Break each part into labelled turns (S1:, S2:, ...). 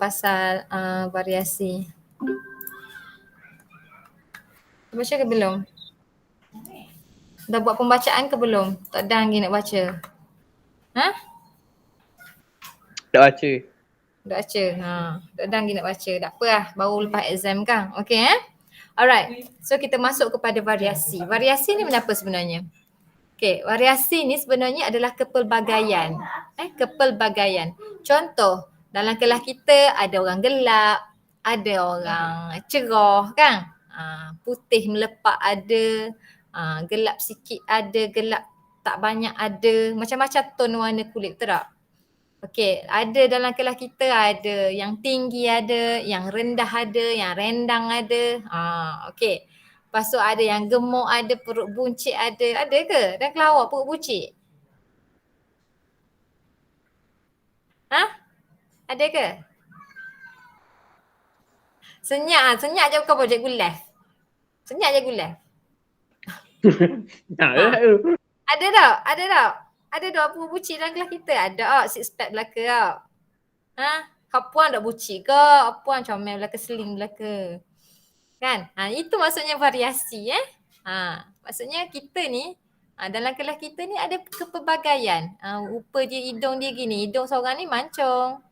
S1: pasal variasi. Baca ke belum? Dah buat pembacaan ke belum? Tak ada lagi nak baca? Ha?
S2: Tak baca.
S1: Dah baca. Tak ada lagi nak baca. Tak apa lah. Baru lepas exam kan? Okay Alright. So kita masuk kepada variasi. Variasi ni kenapa sebenarnya? Okay, variasi ni sebenarnya adalah kepelbagaian. Kepelbagaian. Contoh, dalam kelas kita ada orang gelap, ada orang cerah kan? Putih melepak ada, gelap sikit ada, gelap tak banyak ada. Macam-macam tone warna kulit, betul tak? Okey, ada dalam kelas kita ada yang tinggi ada, yang rendah ada, yang rendang ada. Okey. Lepas tu ada yang gemuk ada, perut buncit ada. Ada ke? Dan kelawar perut buncit? Ada ke? Senyap je kau bawa cikgu left. Senyap je cikgu left. Ada tak? Ada tak? Ada tak perut buncit dalam kelas kita? Ada tak? Six pack belaka tak? Kau puan tak buncit ke? Puan comel belaka, seling belaka. Kan? Itu maksudnya variasi maksudnya kita ni dalam kelas kita ni ada kepelbagaian. Rupa dia, hidung dia gini. Hidung seorang ni mancung.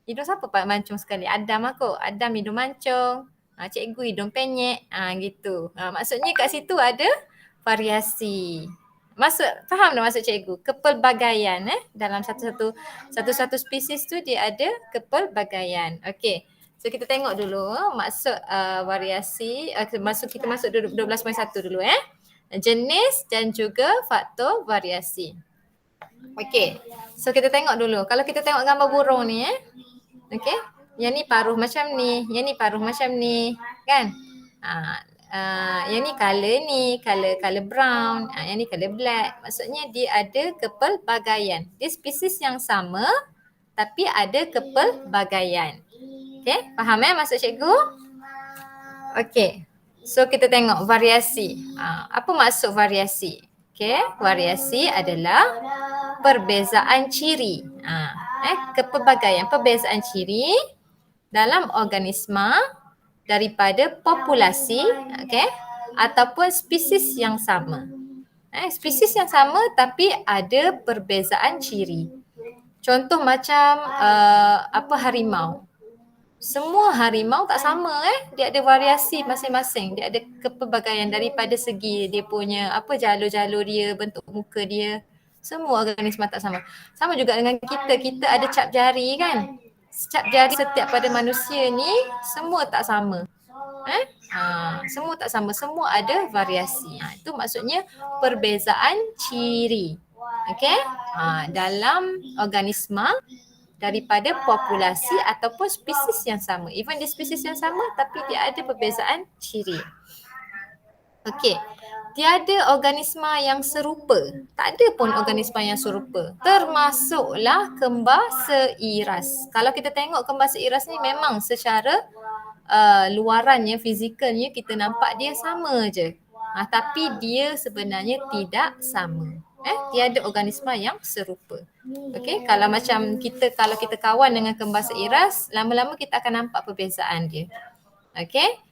S1: Hidung siapa mancung sekali? Adam aku. Adam hidung mancung. Cikgu hidung penyek. Gitu. Maksudnya kat situ ada variasi. Faham tak maksud cikgu? Kepelbagaian dalam satu spesies tu dia ada kepelbagaian. Okey. So kita tengok dulu maksud variasi. Kita masuk 12.1 dulu Jenis dan juga faktor variasi. Okey. So kita tengok dulu. Kalau kita tengok gambar burung ni okey. Yang ni paruh macam ni, yang ni paruh macam ni, kan? Yang ni color brown, yang ni color black. Maksudnya dia ada kepelbagaian. Dia spesies yang sama tapi ada kepelbagaian. Okey, faham maksud cikgu? Okey. So kita tengok variasi. Apa maksud variasi? Okey, variasi adalah perbezaan ciri. Kepelbagaian, perbezaan ciri dalam organisma daripada populasi, okey, ataupun spesies yang sama. Spesies yang sama tapi ada perbezaan ciri. Contoh macam harimau. Semua harimau tak sama dia ada variasi masing-masing. Dia ada kepelbagaian daripada segi dia punya jalur-jalur dia, bentuk muka dia. Semua organisma tak sama. Sama juga dengan kita. Kita ada cap jari kan. Cap jari setiap pada manusia ni semua tak sama. Semua tak sama. Semua ada variasi. Itu maksudnya perbezaan ciri. Okey? Dalam organisma daripada populasi ataupun spesies yang sama. Even dia spesies yang sama tapi dia ada perbezaan ciri. Okey. Tiada organisma yang serupa. Tak ada pun organisma yang serupa. Termasuklah kembar seiras. Kalau kita tengok kembar seiras ni memang secara luarannya, fizikalnya kita nampak dia sama je. Tapi dia sebenarnya tidak sama. Tiada organisma yang serupa. Okey, kalau kita kawan dengan kembar seiras, lama-lama kita akan nampak perbezaan dia. Okey?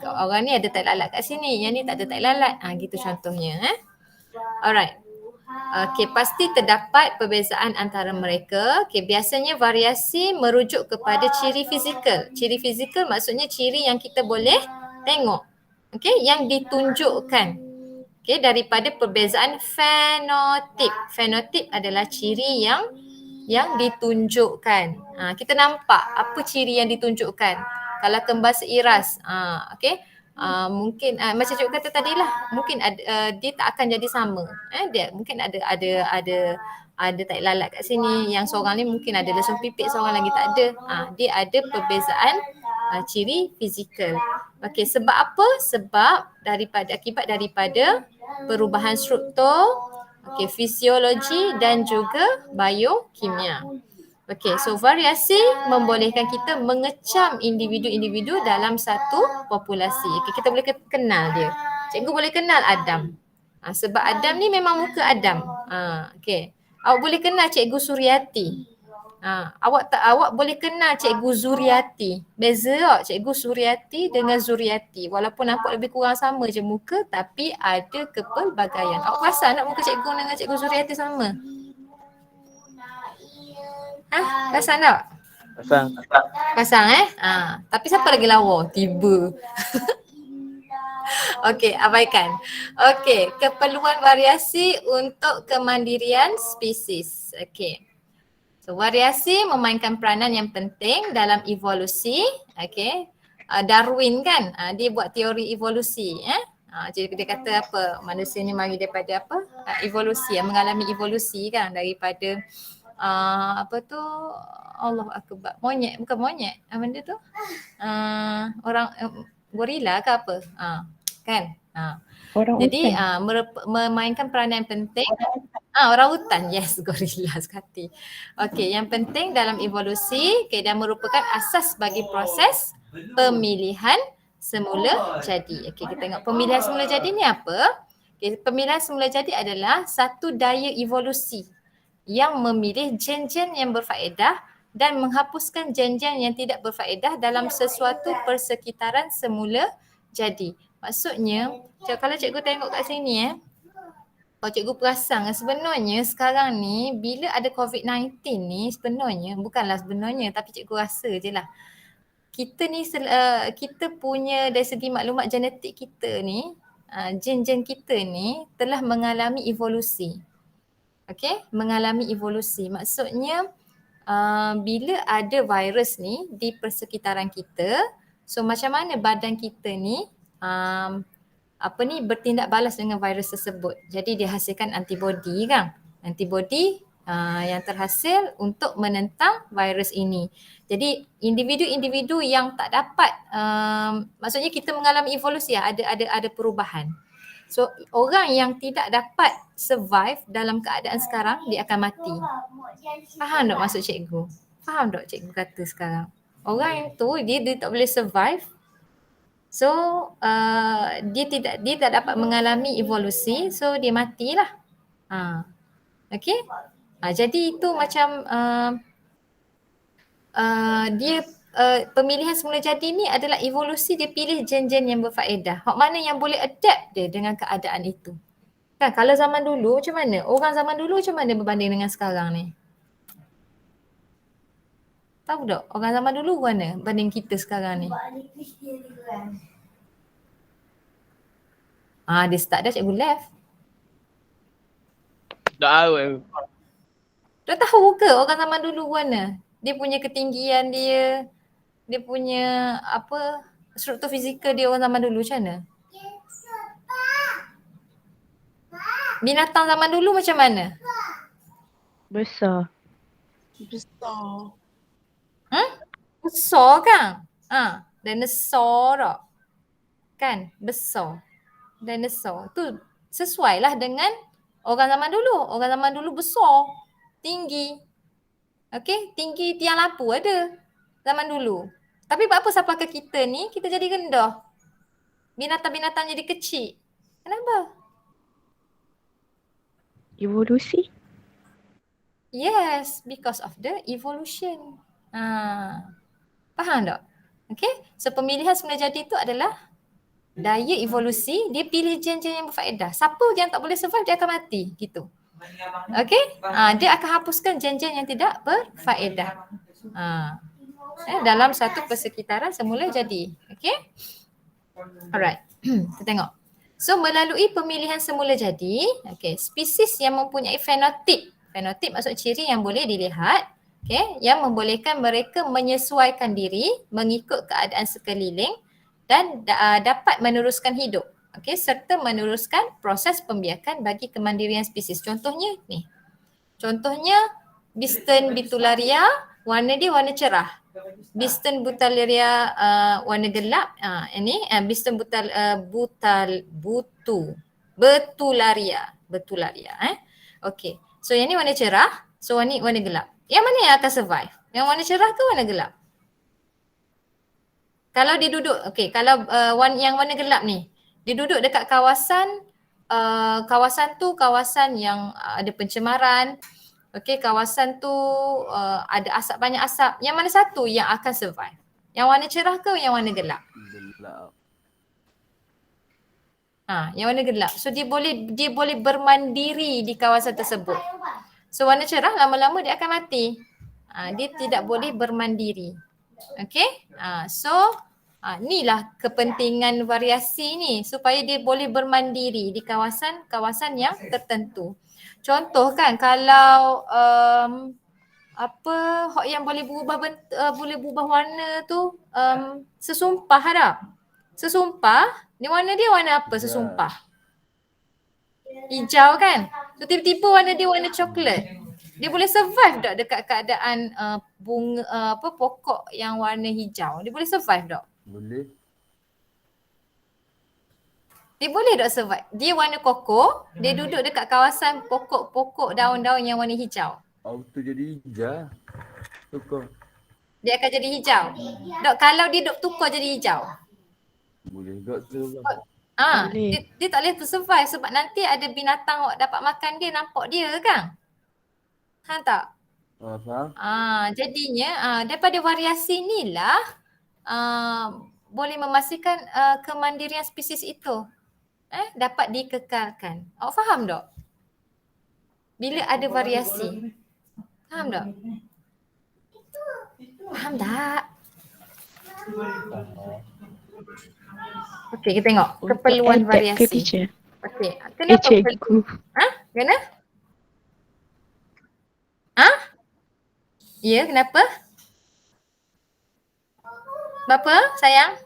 S1: Orang ni ada tai lalat kat sini, yang ni tak ada tai lalat. Gitu contohnya. Alright. Okey, pasti terdapat perbezaan antara mereka. Okey, biasanya variasi merujuk kepada ciri fizikal. Ciri fizikal maksudnya ciri yang kita boleh tengok. Okey, yang ditunjukkan. Okey, daripada perbezaan fenotip. Fenotip adalah ciri yang ditunjukkan. Kita nampak apa ciri yang ditunjukkan. Kalau kembar seiras, okey. Mungkin macam cikgu kata tadilah, mungkin dia tak akan jadi sama. Dia mungkin ada tai lalat kat sini, yang seorang ni mungkin ada lesung pipit, seorang lagi tak ada. Dia ada perbezaan ciri fizikal. Okey, sebab apa? Sebab akibat daripada perubahan struktur, fisiologi dan juga biokimia. Okey, so variasi membolehkan kita mengecam individu-individu dalam satu populasi. Okey, kita boleh kenal dia. Cikgu boleh kenal Adam. Sebab Adam ni memang muka Adam. Okey. Awak boleh kenal Cikgu Suryati. Awak boleh kenal Cikgu Zuriati. Beza tak Cikgu Suriati dengan Zuriati. Walaupun nampak lebih kurang sama je muka tapi ada kepelbagaian. Awak perasan tak muka cikgu dengan Cikgu Zuriati sama? Perasan tak?
S2: Pasang.
S1: Pasang tapi siapa lagi lawa? Tiba. Okey, abaikan. Okey, keperluan variasi untuk kemandirian spesies. Okey. So, variasi memainkan peranan yang penting dalam evolusi. Okey. Darwin kan, dia buat teori evolusi. Jadi dia kata apa? Manusia ni mari daripada apa? Evolusi, mengalami evolusi kan daripada apa tu? Allah akbar. Monyet, bukan monyet. Benda tu? Orang gorila ke apa? Kan?
S3: Orang
S1: Jadi
S3: hutan.
S1: memainkan peranan yang penting. Orang hutan, yes, gorila sekali. Okey, yang penting dalam evolusi, dan merupakan asas bagi proses pemilihan semula jadi. Okey, kita tengok pemilihan semula jadi ni apa? Okay, pemilihan semula jadi adalah satu daya evolusi yang memilih gen-gen yang berfaedah dan menghapuskan gen-gen yang tidak berfaedah dalam sesuatu persekitaran semula jadi. Maksudnya, kalau cikgu tengok kat sini kalau cikgu perasan sebenarnya sekarang ni bila ada COVID-19 ni sebenarnya, bukanlah sebenarnya tapi cikgu rasa je lah. Kita ni, kita punya dari segi maklumat genetik kita ni, gen-gen kita ni telah mengalami evolusi. Okey, mengalami evolusi. Maksudnya bila ada virus ni di persekitaran kita, so macam mana badan kita ni bertindak balas dengan virus tersebut. Jadi dia hasilkan antibody kan. Antibody yang terhasil untuk menentang virus ini. Jadi individu-individu yang tak dapat maksudnya kita mengalami evolusi ada perubahan. So orang yang tidak dapat survive dalam keadaan sekarang dia akan mati. Faham tak maksud cikgu? Faham tak cikgu kata sekarang? Orang yang tu dia tak boleh survive. So dia tak dapat mengalami evolusi, so dia matilah. Okey. Jadi itu macam dia pemilihan semula jadi ni adalah evolusi, dia pilih gen-gen yang berfaedah. Hak mana yang boleh adapt dia dengan keadaan itu. Kan kalau zaman dulu macam mana? Orang zaman dulu macam mana berbanding dengan sekarang ni? Tahu tak? Orang zaman dulu mana banding kita sekarang ni? Dia start dah, cikgu left.
S2: Tak tahu.
S1: Tak tahu ke orang zaman dulu mana? Dia punya ketinggian dia, dia punya struktur fizikal dia orang zaman dulu macam mana? Binatang zaman dulu macam mana?
S3: Besar.
S1: Besar kan? Dinosaur tak? Kan? Besar. Dinosaur. Tu sesuai lah dengan orang zaman dulu. Orang zaman dulu besar. Tinggi. Okey? Tinggi tiang lampu ada zaman dulu. Tapi apa sampai ke kita ni, kita jadi rendah. Binatang-binatang jadi kecil. Kenapa?
S3: Evolusi.
S1: Yes, because of the evolution. Faham tak? Okay, so pemilihan semula jadi itu adalah daya evolusi, dia pilih gen-gen yang berfaedah. Siapa yang tak boleh survive, dia akan mati. Gitu. Okay, dia akan hapuskan gen-gen yang tidak berfaedah. Dalam satu persekitaran semula jadi. Okay. Alright, kita tengok. So melalui pemilihan semula jadi, okay, spesies yang mempunyai fenotip. Fenotip maksud ciri yang boleh dilihat, okay, yang membolehkan mereka menyesuaikan diri mengikut keadaan sekeliling dan dapat meneruskan hidup, okay, serta meneruskan proses pembiakan bagi kemandirian spesies. Contohnya ni. Contohnya Biston bitularia, warna dia warna cerah. Biston butularia warna gelap. Ini Biston betularia. Okey. So yang ni warna cerah, so yang ni warna gelap. Yang mana yang akan survive? Yang warna cerah ke warna gelap? Kalau dia duduk, okey, kalau yang warna gelap ni, dia duduk dekat kawasan kawasan tu kawasan yang ada pencemaran, Okey, kawasan tu ada asap, banyak asap. Yang mana satu yang akan survive? Yang warna cerah ke yang warna gelap?
S2: Gelap.
S1: Yang warna gelap. So dia boleh bermandiri di kawasan tersebut. So warna cerah lama-lama dia akan mati. Dia tidak boleh bermandiri. Okey? Inilah kepentingan variasi ni supaya dia boleh bermandiri di kawasan yang tertentu. Contoh kan kalau hok yang boleh berubah warna tu sesumpah tak? Sesumpah, ni warna dia warna apa sesumpah? Hijau kan? So tiba-tiba warna dia warna coklat. Dia boleh survive tak dekat keadaan bunga pokok yang warna hijau? Dia boleh survive tak?
S2: Boleh.
S1: Dia boleh tak survive? Dia warna koko, dia duduk dekat kawasan pokok-pokok daun-daun yang warna hijau.
S2: Auto jadi hijau. Tukar.
S1: Dia akan jadi hijau. Dok, kalau dia duk tukar jadi hijau.
S2: Boleh juga tu.
S3: Boleh.
S1: Dia tak boleh survive sebab nanti ada binatang awak dapat makan dia, nampak dia kan? Tak?
S2: Faham?
S1: Jadinya daripada variasi inilah boleh memastikan kemandirian spesies itu dapat dikekalkan. Awak faham tak? Bila ada variasi. Faham tak? Faham tak? Okey, kita tengok keperluan
S3: Untuk adapt ke
S1: variasi.
S3: teacher.
S1: Okey, kenapa?
S3: Cikgu.
S1: Kenapa? Ya, kenapa? Bapa, sayang?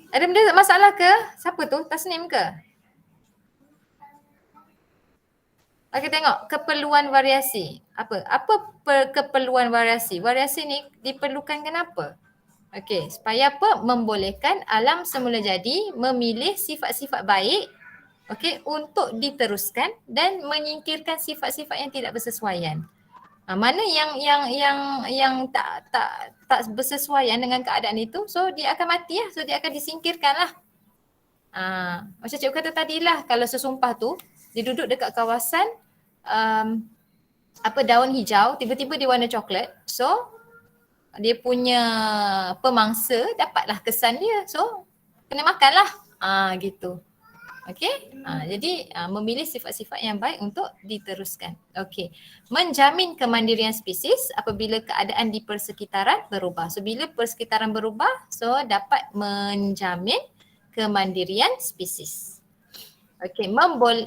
S1: Ada benda masalah ke? Siapa tu? Tasnim ke? Okey, tengok keperluan variasi. Keperluan variasi? Variasi ni diperlukan kenapa? Okey, supaya apa? Membolehkan alam semula jadi memilih sifat-sifat baik untuk diteruskan dan menyingkirkan sifat-sifat yang tidak bersesuaian. Mana yang tak bersesuaian dengan keadaan itu, so dia akan mati lah, so dia akan disingkirkan lah. Macam cikgu kata tadilah, kalau sesumpah tu dia duduk dekat kawasan daun hijau, tiba-tiba dia warna coklat, so dia punya pemangsa dapatlah kesan dia, so kena makan lah. Gitu. Okey, jadi memilih sifat-sifat yang baik untuk diteruskan. Okey, menjamin kemandirian spesies apabila keadaan di persekitaran berubah. So bila persekitaran berubah, so dapat menjamin kemandirian spesies. Okey,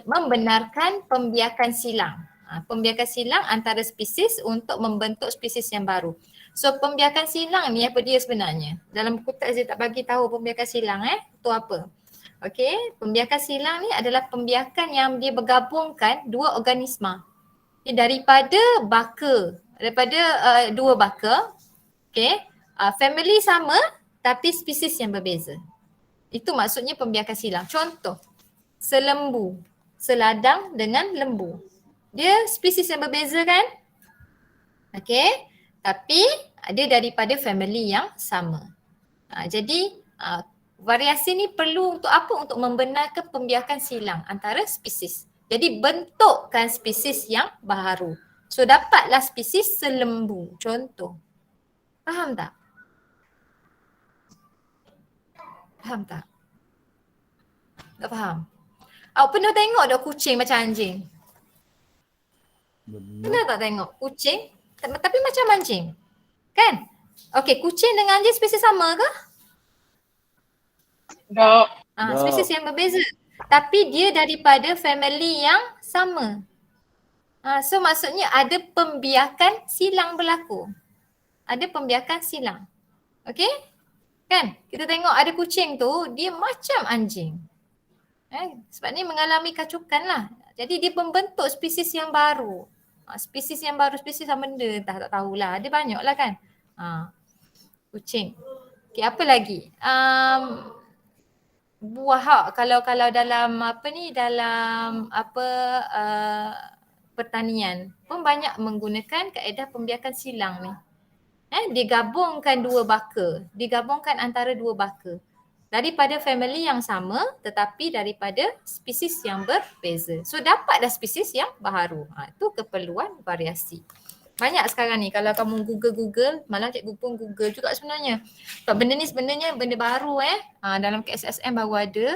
S1: membenarkan pembiakan silang. Pembiakan silang antara spesies untuk membentuk spesies yang baru. So pembiakan silang ni apa dia sebenarnya? Dalam buku teks dia tak bagi tahu pembiakan silang tu apa. Okey, pembiakan silang ni adalah pembiakan yang dia bergabungkan dua organisma. Daripada dua baka, family sama tapi spesies yang berbeza. Itu maksudnya pembiakan silang. Contoh, selembu, seladang dengan lembu. Dia spesies yang berbeza kan? Okey, tapi ada daripada family yang sama. Jadi variasi ni perlu untuk apa? Untuk membenarkan pembiakan silang antara spesies. Jadi bentukkan spesies yang baru. So dapatlah spesies selembu, contoh. Faham tak? Faham tak? Tak faham? Awak pernah tengok tak kucing macam anjing? Pernah tak tengok kucing tapi macam anjing? Kan? Okey, kucing dengan anjing spesies sama ke?
S4: Tak.
S1: Spesies yang berbeza. Tapi dia daripada family yang sama. So maksudnya ada pembiakan silang berlaku. Ada pembiakan silang. Okey? Kan? Kita tengok ada kucing tu, dia macam anjing. Sebab ni mengalami kacukan lah. Jadi dia membentuk spesies yang baru. Spesies yang baru, spesies apa benda tak tahulah. Ada banyak lah kan. Kucing. Okey, apa lagi? Buah kalau dalam pertanian pun banyak menggunakan kaedah pembiakan silang ni. Digabungkan dua baka, digabungkan antara dua baka. Daripada family yang sama tetapi daripada spesies yang berbeza. So dapatlah spesies yang baharu. Itu keperluan variasi. Banyak sekarang ni kalau kamu Google, malah cikgu pun Google juga sebenarnya. Sebab benda ni sebenarnya benda baru dalam KSSM baru ada.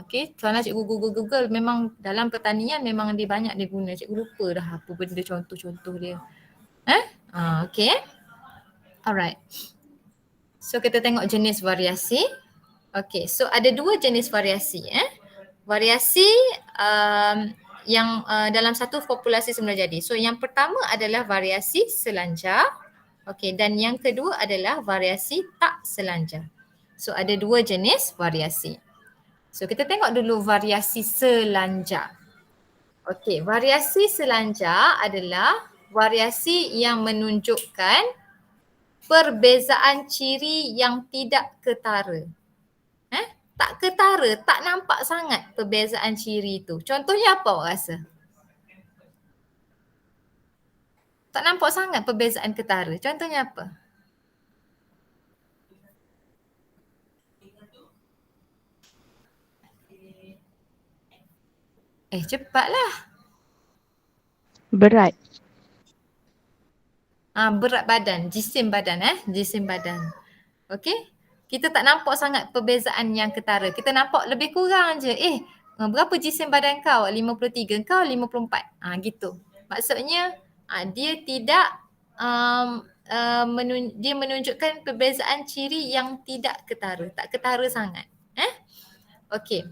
S1: Okay, kalau cikgu Google memang dalam pertanian memang dia banyak dia guna. Cikgu lupa dah apa benda contoh-contoh dia. Okay. Alright. So kita tengok jenis variasi. Okay, so ada dua jenis variasi. Variasi yang dalam satu populasi semula jadi. So yang pertama adalah variasi selanjar. Okay, dan yang kedua adalah variasi tak selanjar. So ada dua jenis variasi. So kita tengok dulu variasi selanjar. Okay, variasi selanjar adalah variasi yang menunjukkan perbezaan ciri yang tidak ketara. Tak ketara, tak nampak sangat perbezaan ciri tu. Contohnya apa awak rasa? Tak nampak sangat perbezaan ketara. Contohnya apa? Cepatlah.
S3: Berat.
S1: Berat badan, jisim badan jisim badan. Okey? Kita tak nampak sangat perbezaan yang ketara. Kita nampak lebih kurang je. Berapa jisim badan kau? 53, kau 54. Gitu. Maksudnya dia tidak dia menunjukkan perbezaan ciri yang tidak ketara, tak ketara sangat. Okey.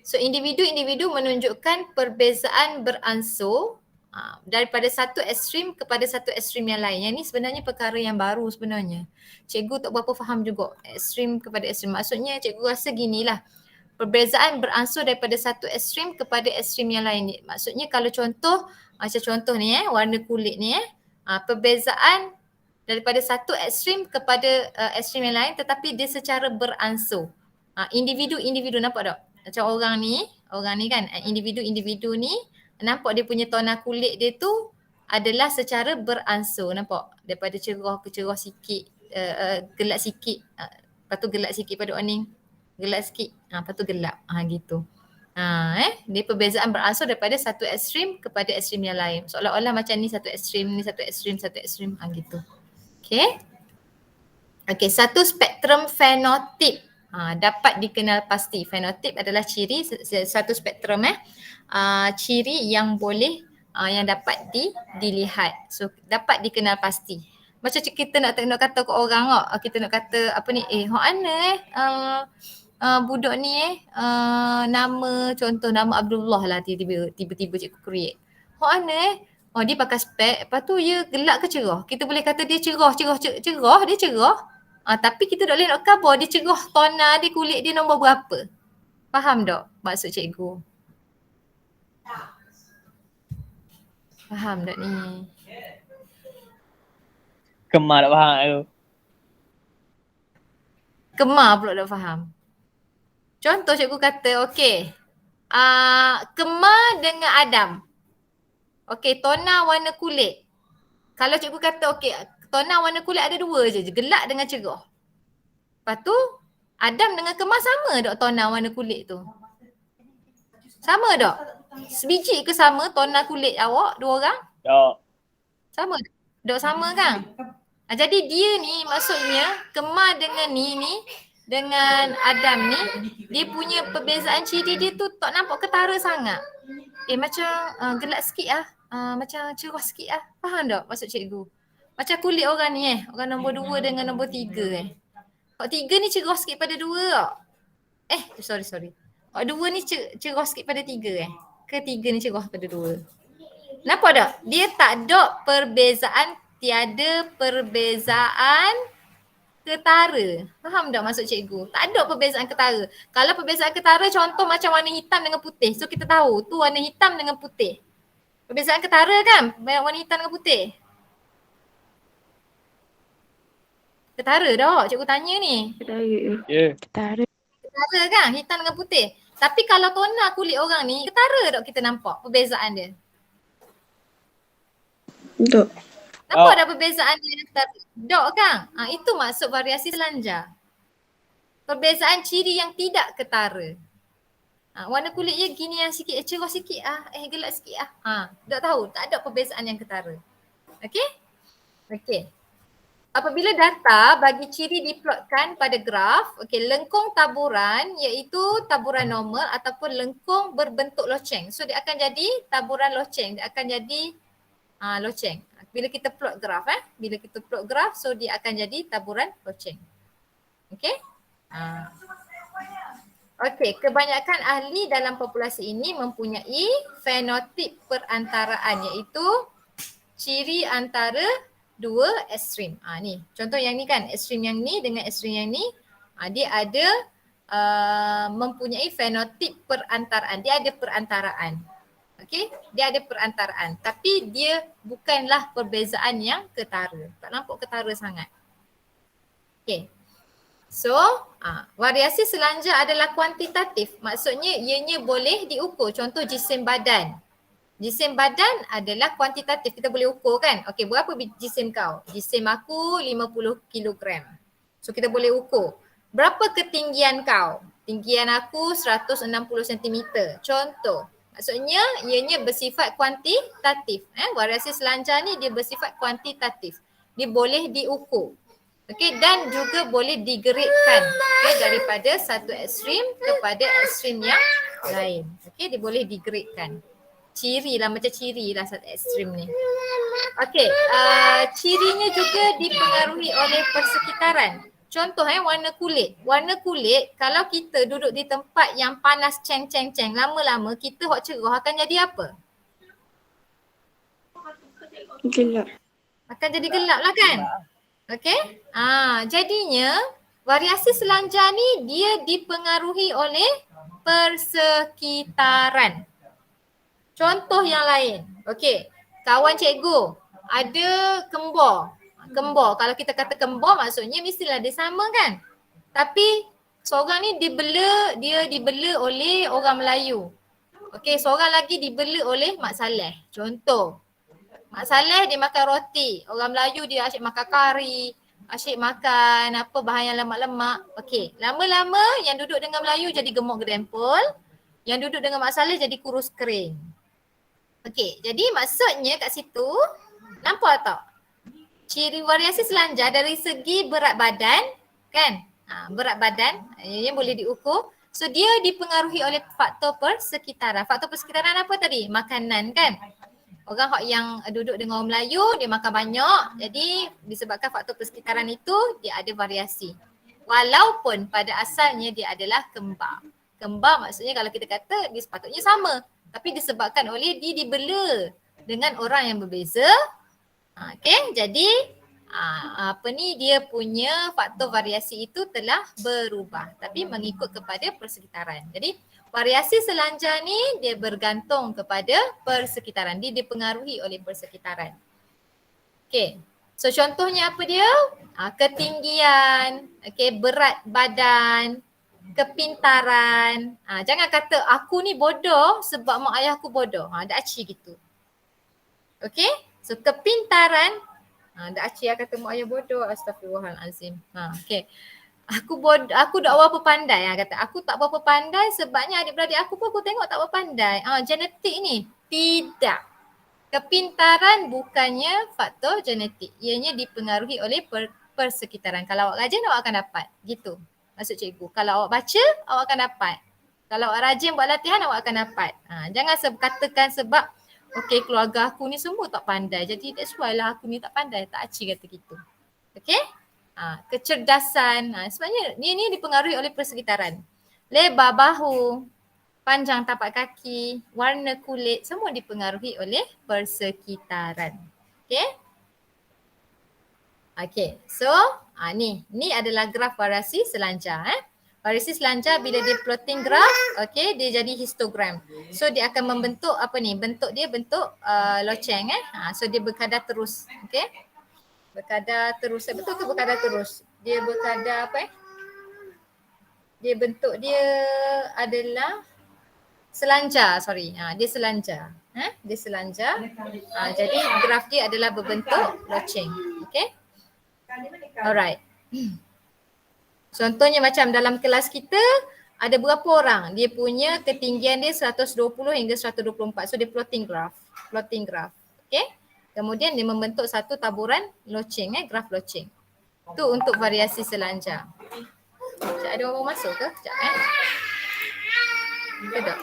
S1: So individu-individu menunjukkan perbezaan beransur daripada satu ekstrim kepada satu ekstrim yang lain. Yang ni sebenarnya perkara yang baru sebenarnya. Cikgu tak berapa faham juga ekstrim kepada ekstrim. Maksudnya cikgu rasa ginilah. Perbezaan beransur daripada satu ekstrim kepada ekstrim yang lain. Maksudnya kalau contoh, macam contoh ni warna kulit ni perbezaan daripada satu ekstrim kepada ekstrim yang lain tetapi dia secara beransur. Individu-individu nampak tak? Macam orang ni kan, individu-individu ni nampak dia punya tona kulit dia tu adalah secara beransur, nampak? Daripada cerah ke cerah sikit, gelap sikit, lepas tu gelap sikit pada warning, gelap sikit, lepas tu gelap, gitu. Dia perbezaan beransur daripada satu ekstrim kepada ekstrim yang lain. Seolah-olah macam ni satu ekstrim, ni satu ekstrim, gitu. Okay. Okay, satu spektrum fenotip dapat dikenal pasti. Fenotip adalah ciri satu spektrum ciri yang boleh yang dapat dilihat. So dapat dikenal pasti. Macam kita nak kata ke orang kita nak kata apa ni, hok ana budak ni nama contoh nama Abdullah lah tiba-tiba cikgu create. Hok ana dia pakai spek, lepas tu dia gelap ke cerah? Kita boleh kata dia cerah, dia cerah. Tapi kita tak boleh nak khabar dia cerah tona dia, kulit dia nombor berapa. Faham tak maksud cikgu? Faham tak ni?
S4: Kemar tak faham tu.
S1: Kemar pula tak faham. Contoh cikgu kata, okey. Kemar dengan Adam. Okey, tona warna kulit. Kalau cikgu kata, okey, tona warna kulit ada dua je, gelap dengan cerah. Lepas tu, Adam dengan Kemar sama tak tona warna kulit tu? Sama tak? Sebiji ke sama tona kulit awak, dua orang?
S4: Tak.
S1: Sama tak? Tak sama kan? Jadi dia ni maksudnya Kemar dengan ni dengan Adam ni, dia punya perbezaan ciri dia tu tak nampak ketara sangat. Macam gelap sikit macam cerah sikit Faham tak maksud cikgu? Macam kulit orang ni orang nombor 2 dengan nombor 3 Hak 3 ni cerah sikit pada 2 sorry. Hak 2 ni cerah sikit pada 3 Ke 3 ni cerah pada 2. Nampak tak? Dia tak ada perbezaan, tiada perbezaan ketara. Faham tak maksud cikgu? Tak ada perbezaan ketara. Kalau perbezaan ketara contoh macam warna hitam dengan putih. So kita tahu tu warna hitam dengan putih. Perbezaan ketara kan? Warna hitam dengan putih. Ketara tak? Cikgu tanya ni.
S3: Ketara.
S4: Ya.
S3: Ketara.
S1: Ketara kan? Hitam dengan putih. Tapi kalau tona kulit orang ni, ketara tak kita nampak perbezaan dia?
S3: Tak.
S1: Nampak dah perbezaan dia? Dok kan? Itu maksud variasi selanjar. perbezaan ciri yang tidak ketara. Warna kulit dia gini yang sikit, cerah sikit gelap sikit tak tahu, tak ada perbezaan yang ketara. Okey? Okey. Apabila data bagi ciri diplotkan pada graf, lengkung taburan iaitu taburan normal ataupun lengkung berbentuk loceng. So dia akan jadi taburan loceng, dia akan jadi loceng. Bila kita plot graf bila kita plot graf, so dia akan jadi taburan loceng. Okey? Okey, kebanyakan ahli dalam populasi ini mempunyai fenotip perantaraan iaitu ciri antara dua ekstrim. Ni, contoh yang ni kan, ekstrim yang ni dengan ekstrim yang ni, dia ada mempunyai fenotip perantaraan. Dia ada perantaraan. Okey, dia ada perantaraan. Tapi dia bukanlah perbezaan yang ketara. Tak nampak ketara sangat. Okey. So, variasi selanjar adalah kuantitatif. Maksudnya ianya boleh diukur. Contoh jisim badan. Jisim badan adalah kuantitatif. Kita boleh ukur kan? Okey, berapa jisim kau? Jisim aku 50 kilogram. So kita boleh ukur. Berapa ketinggian kau? Tinggian aku 160 cm. Contoh. Maksudnya ianya bersifat kuantitatif. Variasi selanjar ni dia bersifat kuantitatif. Dia boleh diukur. Okey, dan juga boleh digerakkan daripada satu ekstrim kepada ekstrim yang lain. Okey, dia boleh digerakkan. Ciri lah, macam ciri lah satu ekstrim ni. Okey, cirinya juga dipengaruhi oleh persekitaran. Contoh warna kulit. Warna kulit kalau kita duduk di tempat yang panas ceng, lama-lama kita hok cerah akan jadi apa?
S3: Gelap.
S1: Akan jadi gelap lah kan? Okey? Jadinya variasi selanjar ni dia dipengaruhi oleh persekitaran. Contoh yang lain. Okey, kawan cikgu ada kembar. Kembar, kalau kita kata kembar maksudnya mestilah dia sama kan? Tapi seorang ni dia dibela oleh orang Melayu. Okey, seorang lagi dibela oleh Mak Saleh. Contoh. Mak Saleh dia makan roti. Orang Melayu dia asyik makan kari. Asyik makan bahan yang lemak-lemak. Okey, lama-lama yang duduk dengan Melayu jadi gemuk gedempul. Yang duduk dengan Mak Saleh jadi kurus kering. Okey, jadi maksudnya kat situ, nampak tak? Ciri variasi selanjar dari segi berat badan, kan? Berat badan, yang boleh diukur. So dia dipengaruhi oleh faktor persekitaran. Faktor persekitaran apa tadi? Makanan kan? Orang yang duduk dengan orang Melayu, dia makan banyak. Jadi disebabkan faktor persekitaran itu, dia ada variasi. Walaupun pada asalnya dia adalah kembar. Kembar maksudnya kalau kita kata dia sepatutnya sama. Tapi disebabkan oleh dia dibela dengan orang yang berbeza. Okey, jadi dia punya faktor variasi itu telah berubah. Tapi mengikut kepada persekitaran. Jadi variasi selanjar ni dia bergantung kepada persekitaran. Dia dipengaruhi oleh persekitaran. Okey. So contohnya apa dia? Ketinggian, berat badan, kepintaran. Jangan kata aku ni bodoh sebab mak ayah aku bodoh. Dak aci gitu. Okey? So kepintaran, dak aci kata mak ayah bodoh. Astagfirullahalazim. Okey. Aku tak berapa pandai kata. Aku tak berapa pandai sebabnya adik-beradik aku pun aku tengok tak berapa pandai. Genetik ni. Tidak. Kepintaran bukannya faktor genetik. Ianya dipengaruhi oleh persekitaran. Kalau awak rajin awak akan dapat. Gitu. Maksud cikgu. Kalau awak baca awak akan dapat. Kalau awak rajin buat latihan awak akan dapat. Jangan katakan sebab keluarga aku ni semua tak pandai. Jadi that's why lah aku ni tak pandai. Tak aci kata gitu. Okay? Kecerdasan. Sebenarnya dia ni dipengaruhi oleh persekitaran. Lebar bahu, panjang tapak kaki, warna kulit semua dipengaruhi oleh persekitaran. Okay? Okay, so ni adalah graf variasi selanjar. Variasi selanjar bila dia plotting graf, dia jadi histogram. So dia akan membentuk bentuk dia bentuk loceng. So dia berkadar terus. Okay? Berkadar terus. Betul ke berkadar terus? Dia berkadar Dia bentuk dia adalah selanjar, dia selanjar. Dia selanjar. Jadi graf dia adalah berbentuk loceng. Okay? Alright. Contohnya macam dalam kelas kita ada berapa orang? Dia punya ketinggian dia 120 hingga 124. So dia plotting graph. Okay. Kemudian dia membentuk satu taburan loceng, graf loceng. Tu untuk variasi selanjar. Sekejap, ada orang masuk ke? Sekejap Tidak.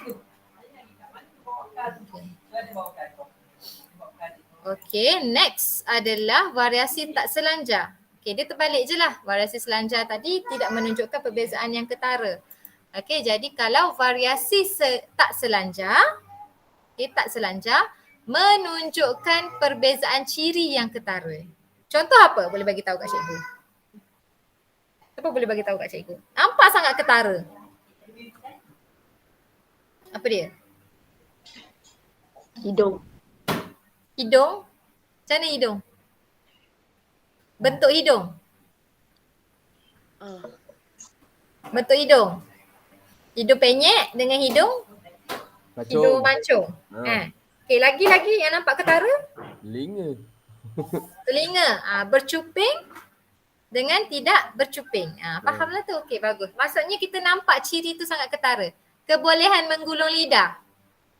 S1: Okay, next adalah variasi tak selanjar. Okay, dia terbalik je lah. Variasi selanjar tadi tidak menunjukkan perbezaan yang ketara. Okay, jadi kalau variasi tak selanjar menunjukkan perbezaan ciri yang ketara. Contoh apa boleh bagi tahu kat cikgu? Apa boleh bagi tahu kat cikgu? Nampak sangat ketara. Apa dia?
S3: Hidung.
S1: Hidung? Macam mana hidung? Bentuk hidung? Bentuk hidung? Hidung penyek dengan hidung? Hidung mancung. Okay, lagi-lagi yang nampak ketara? Telinga. Bercuping dengan tidak bercuping. Fahamlah tu. Okay, bagus. Maksudnya kita nampak ciri tu sangat ketara. Kebolehan menggulung lidah.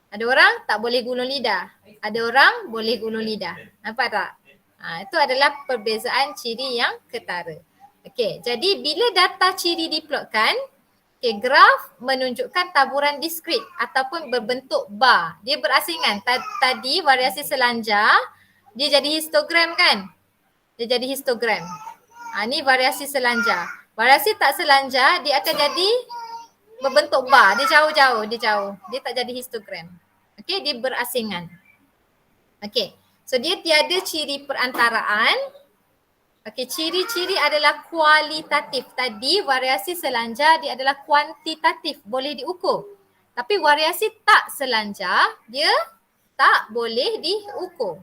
S1: Ada orang tak boleh gulung lidah. Ada orang boleh gulung lidah. Nampak tak? Itu adalah perbezaan ciri yang ketara. Okey, jadi bila data ciri diplotkan, graf menunjukkan taburan diskrit ataupun berbentuk bar. Dia berasingan. Tadi variasi selanjar, dia jadi histogram kan? Dia jadi histogram. Ni variasi selanjar. Variasi tak selanjar, dia akan jadi berbentuk bar. Dia jauh. Dia tak jadi histogram. Okey, dia berasingan. Okey, so dia tiada ciri perantaraan. Okey, ciri-ciri adalah kualitatif. Tadi variasi selanjar dia adalah kuantitatif, boleh diukur. Tapi variasi tak selanjar dia tak boleh diukur.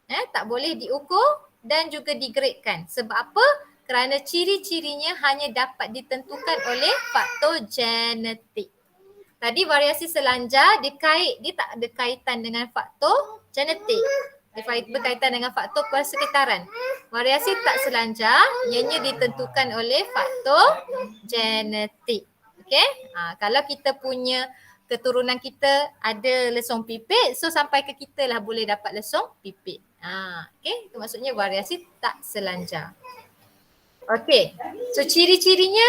S1: Tak boleh diukur dan juga digradekan. Sebab apa? Kerana ciri-cirinya hanya dapat ditentukan oleh faktor genetik. Tadi variasi selanjar dia tak ada kaitan dengan faktor genetik. Dia berkaitan dengan faktor persekitaran. Variasi tak selanjar ianya ditentukan oleh faktor genetik. Okey? Kalau kita punya keturunan kita ada lesung pipit, so sampai ke kita lah boleh dapat lesung pipit. Okey, itu maksudnya variasi tak selanjar. Okey, so ciri-cirinya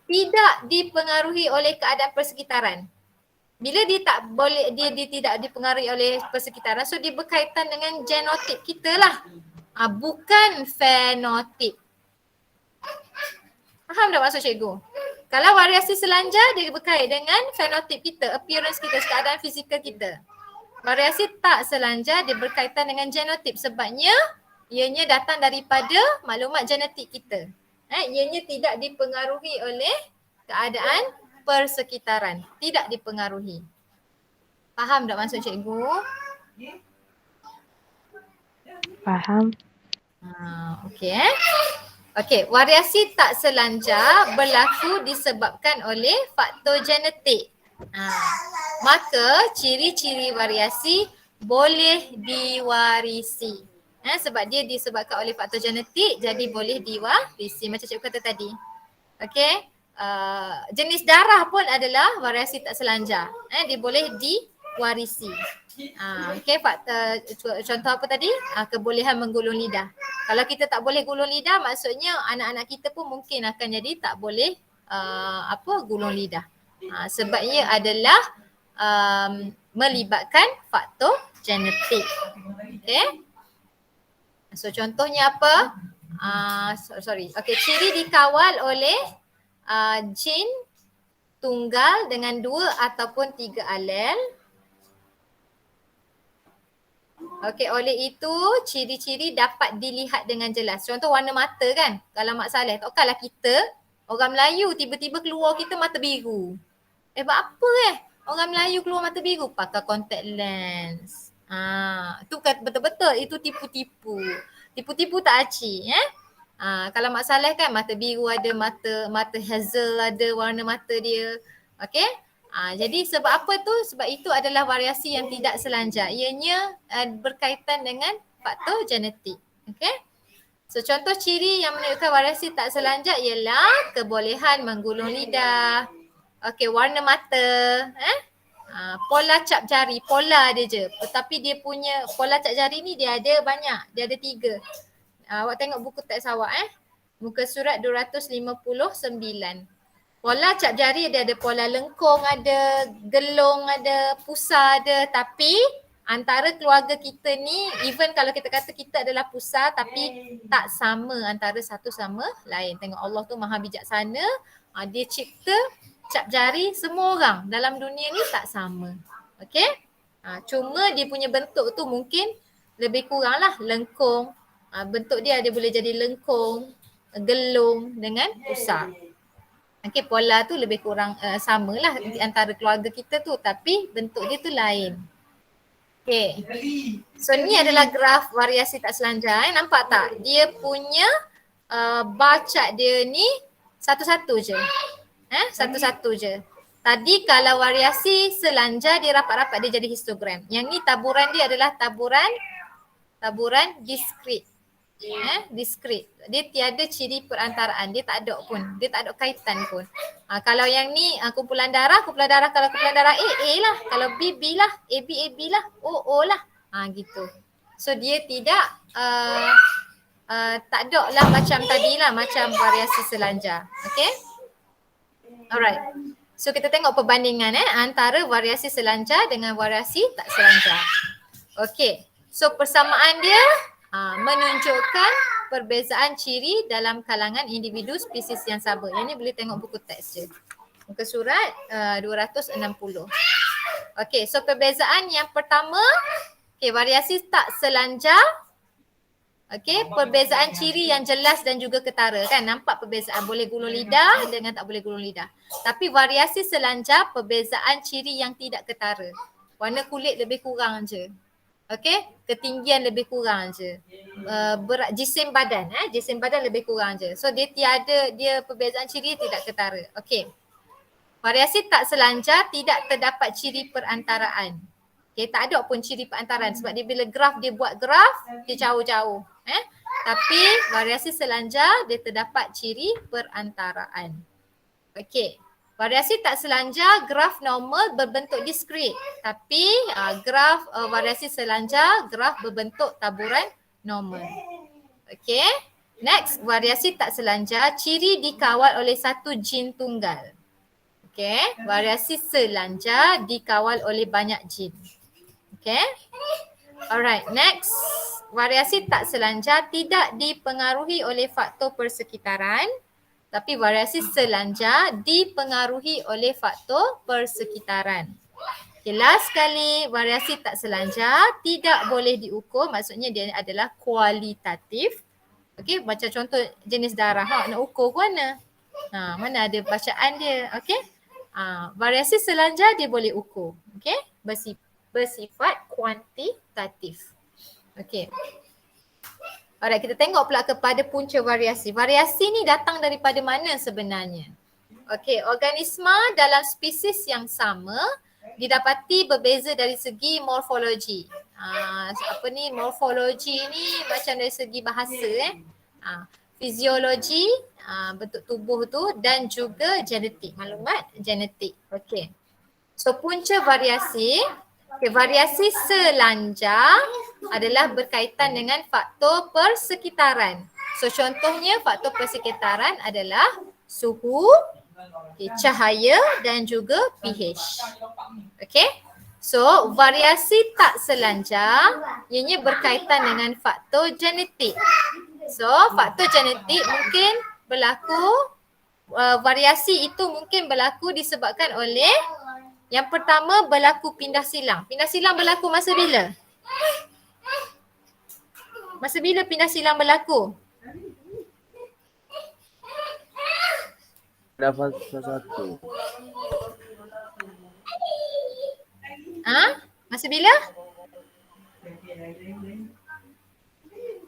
S1: tidak dipengaruhi oleh keadaan persekitaran. Bila dia tidak dipengaruhi oleh persekitaran, so dia berkaitan dengan genotip kita lah. Bukan fenotip. Faham tak maksud cikgu? Kalau variasi selanjar dia berkait dengan fenotip kita, appearance kita, keadaan fizikal kita. Variasi tak selanjar dia berkaitan dengan genotip sebabnya ianya datang daripada maklumat genetik kita. Ianya tidak dipengaruhi oleh keadaan persekitaran. Tidak dipengaruhi. Faham tak maksud cikgu?
S3: Faham.
S1: Okey. Okey, variasi tak selanjar berlaku disebabkan oleh faktor genetik. Maka ciri-ciri variasi boleh diwarisi. Sebab dia disebabkan oleh faktor genetik, jadi boleh diwarisi macam cikgu kata tadi. Okey. Jenis darah pun adalah variasi tak selanjar. Dia boleh diwarisi. Okey, contoh apa tadi? Kebolehan menggulung lidah. Kalau kita tak boleh gulung lidah, maksudnya anak-anak kita pun mungkin akan jadi tak boleh gulung lidah. Sebabnya adalah melibatkan faktor genetik. Okey. So contohnya apa? Okey, ciri dikawal oleh jin tunggal dengan 2 ataupun 3 alel. Okey, oleh itu ciri-ciri dapat dilihat dengan jelas. Contoh warna mata kan. Kalau Mak Saleh, takkanlah kita orang Melayu tiba-tiba keluar kita mata biru. Buat apa orang Melayu keluar mata biru? Pakai contact lens. Tu betul-betul itu tipu-tipu. Tipu-tipu tak aci. Kalau Mak Saleh kan mata biru ada, mata hazel ada warna mata dia. Okey? Jadi sebab apa tu? Sebab itu adalah variasi yang tidak selanjar. Ianya berkaitan dengan faktor genetik. Okey? So contoh ciri yang menunjukkan variasi tak selanjak ialah kebolehan menggulung lidah. Okey, warna mata, pola cap jari, pola dia je. Tetapi dia punya pola cap jari ni dia ada banyak, dia ada 3. Awak tengok buku teks awak muka surat 259. Pola cap jari dia ada pola lengkung ada, gelung ada, pusar ada, tapi antara keluarga kita ni, even kalau kita kata kita adalah pusar tapi tak sama antara satu sama lain. Tengok Allah tu maha bijaksana, dia cipta cap jari semua orang dalam dunia ni tak sama. Okey? Cuma dia punya bentuk tu mungkin lebih kurang lah lengkung. Bentuk dia boleh jadi lengkung, gelung dengan pusar. Okey, pola tu lebih kurang sama lah di antara keluarga kita tu, tapi bentuk dia tu lain. Okey. So ni adalah graf variasi tak selanjak. Nampak tak? Dia punya bar chart dia ni satu-satu je. Satu-satu je. Tadi kalau variasi selanjak dia rapat-rapat dia jadi histogram. Yang ni taburan dia adalah taburan diskrit. Diskrit. Dia tiada ciri perantaraan. Dia tak ada pun. Dia tak ada kaitan pun. Kalau yang ni kumpulan darah kalau kumpulan darah A lah. Kalau B lah. AB lah. O lah. Gitu. So dia tidak tak ada lah macam tadi lah. Macam variasi selanjak. Okay. Alright. So kita tengok perbandingan antara variasi selanjak dengan variasi tak selanjak. Okay. So persamaan dia menunjukkan perbezaan ciri dalam kalangan individu spesies yang sama. Yang ni boleh tengok buku teks je. Muka surat 260. Okey, so perbezaan yang pertama, variasi tak selanjak. Okey, perbezaan ciri yang jelas dan juga ketara kan. Nampak perbezaan boleh gulung lidah dengan tak boleh gulung lidah. Tapi variasi selanjak perbezaan ciri yang tidak ketara. Warna kulit lebih kurang je. Okey, ketinggian lebih kurang je. Berat jisim badan lebih kurang je. So dia perbezaan ciri tidak ketara. Okey. Variasi tak selanjak tidak terdapat ciri perantaraan. Okey, tak ada pun ciri perantaraan sebab dia bila dia buat graf dia jauh-jauh. Tapi variasi selanjak dia terdapat ciri perantaraan. Okey. Variasi tak selanjak, graf normal berbentuk diskrit. Tapi graf variasi selanjak, graf berbentuk taburan normal. Okay. Next, variasi tak selanjak, ciri dikawal oleh satu jin tunggal. Okay. Variasi selanjak dikawal oleh banyak jin. Okay. Alright, next. Variasi tak selanjak tidak dipengaruhi oleh faktor persekitaran. Tapi variasi selanjak dipengaruhi oleh faktor persekitaran. Okay, last sekali, variasi tak selanjak tidak boleh diukur, maksudnya dia adalah kualitatif. Okay, macam contoh jenis darah, nak ukur ke mana? Mana ada bacaan dia, okay? Variasi selanjak dia boleh ukur, okay? Bersifat kuantitatif. Okay. Alright, kita tengok pula kepada punca variasi. Variasi ni datang daripada mana sebenarnya? Okey, organisma dalam spesies yang sama didapati berbeza dari segi morfologi. Morfologi ni macam dari segi bahasa fiziologi, bentuk tubuh tu dan juga genetik, maklumat genetik. Okey. So punca variasi, variasi selanjak adalah berkaitan dengan faktor persekitaran. So contohnya faktor persekitaran adalah suhu, cahaya dan juga pH. Okay. So variasi tak selanjak ianya berkaitan dengan faktor genetik. So faktor genetik mungkin berlaku, variasi itu mungkin berlaku disebabkan oleh yang pertama berlaku pindah silang. Pindah silang berlaku masa bila? Masa bila pindah silang berlaku?
S2: Dah fasa 1.
S1: Masa bila?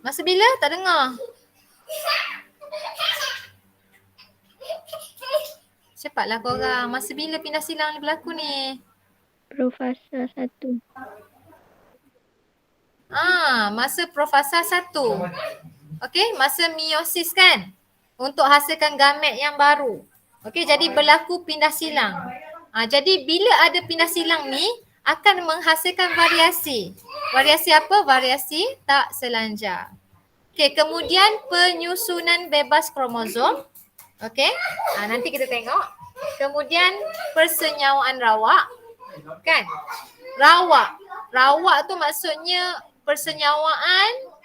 S1: Masa bila? Tak dengar. Cepatlah korang. Masa bila pindah silang ni berlaku ni?
S3: Profasa 1.
S1: Masa profasa 1. Okey, masa meiosis kan, untuk hasilkan gamet yang baru. Okey, jadi berlaku pindah silang. Jadi bila ada pindah silang ni akan menghasilkan variasi. Variasi apa? Variasi tak selanjar. Okey, kemudian penyusunan bebas kromosom. Okey, nanti kita tengok. Kemudian persenyawaan rawak. Kan? Rawak tu maksudnya persenyawaan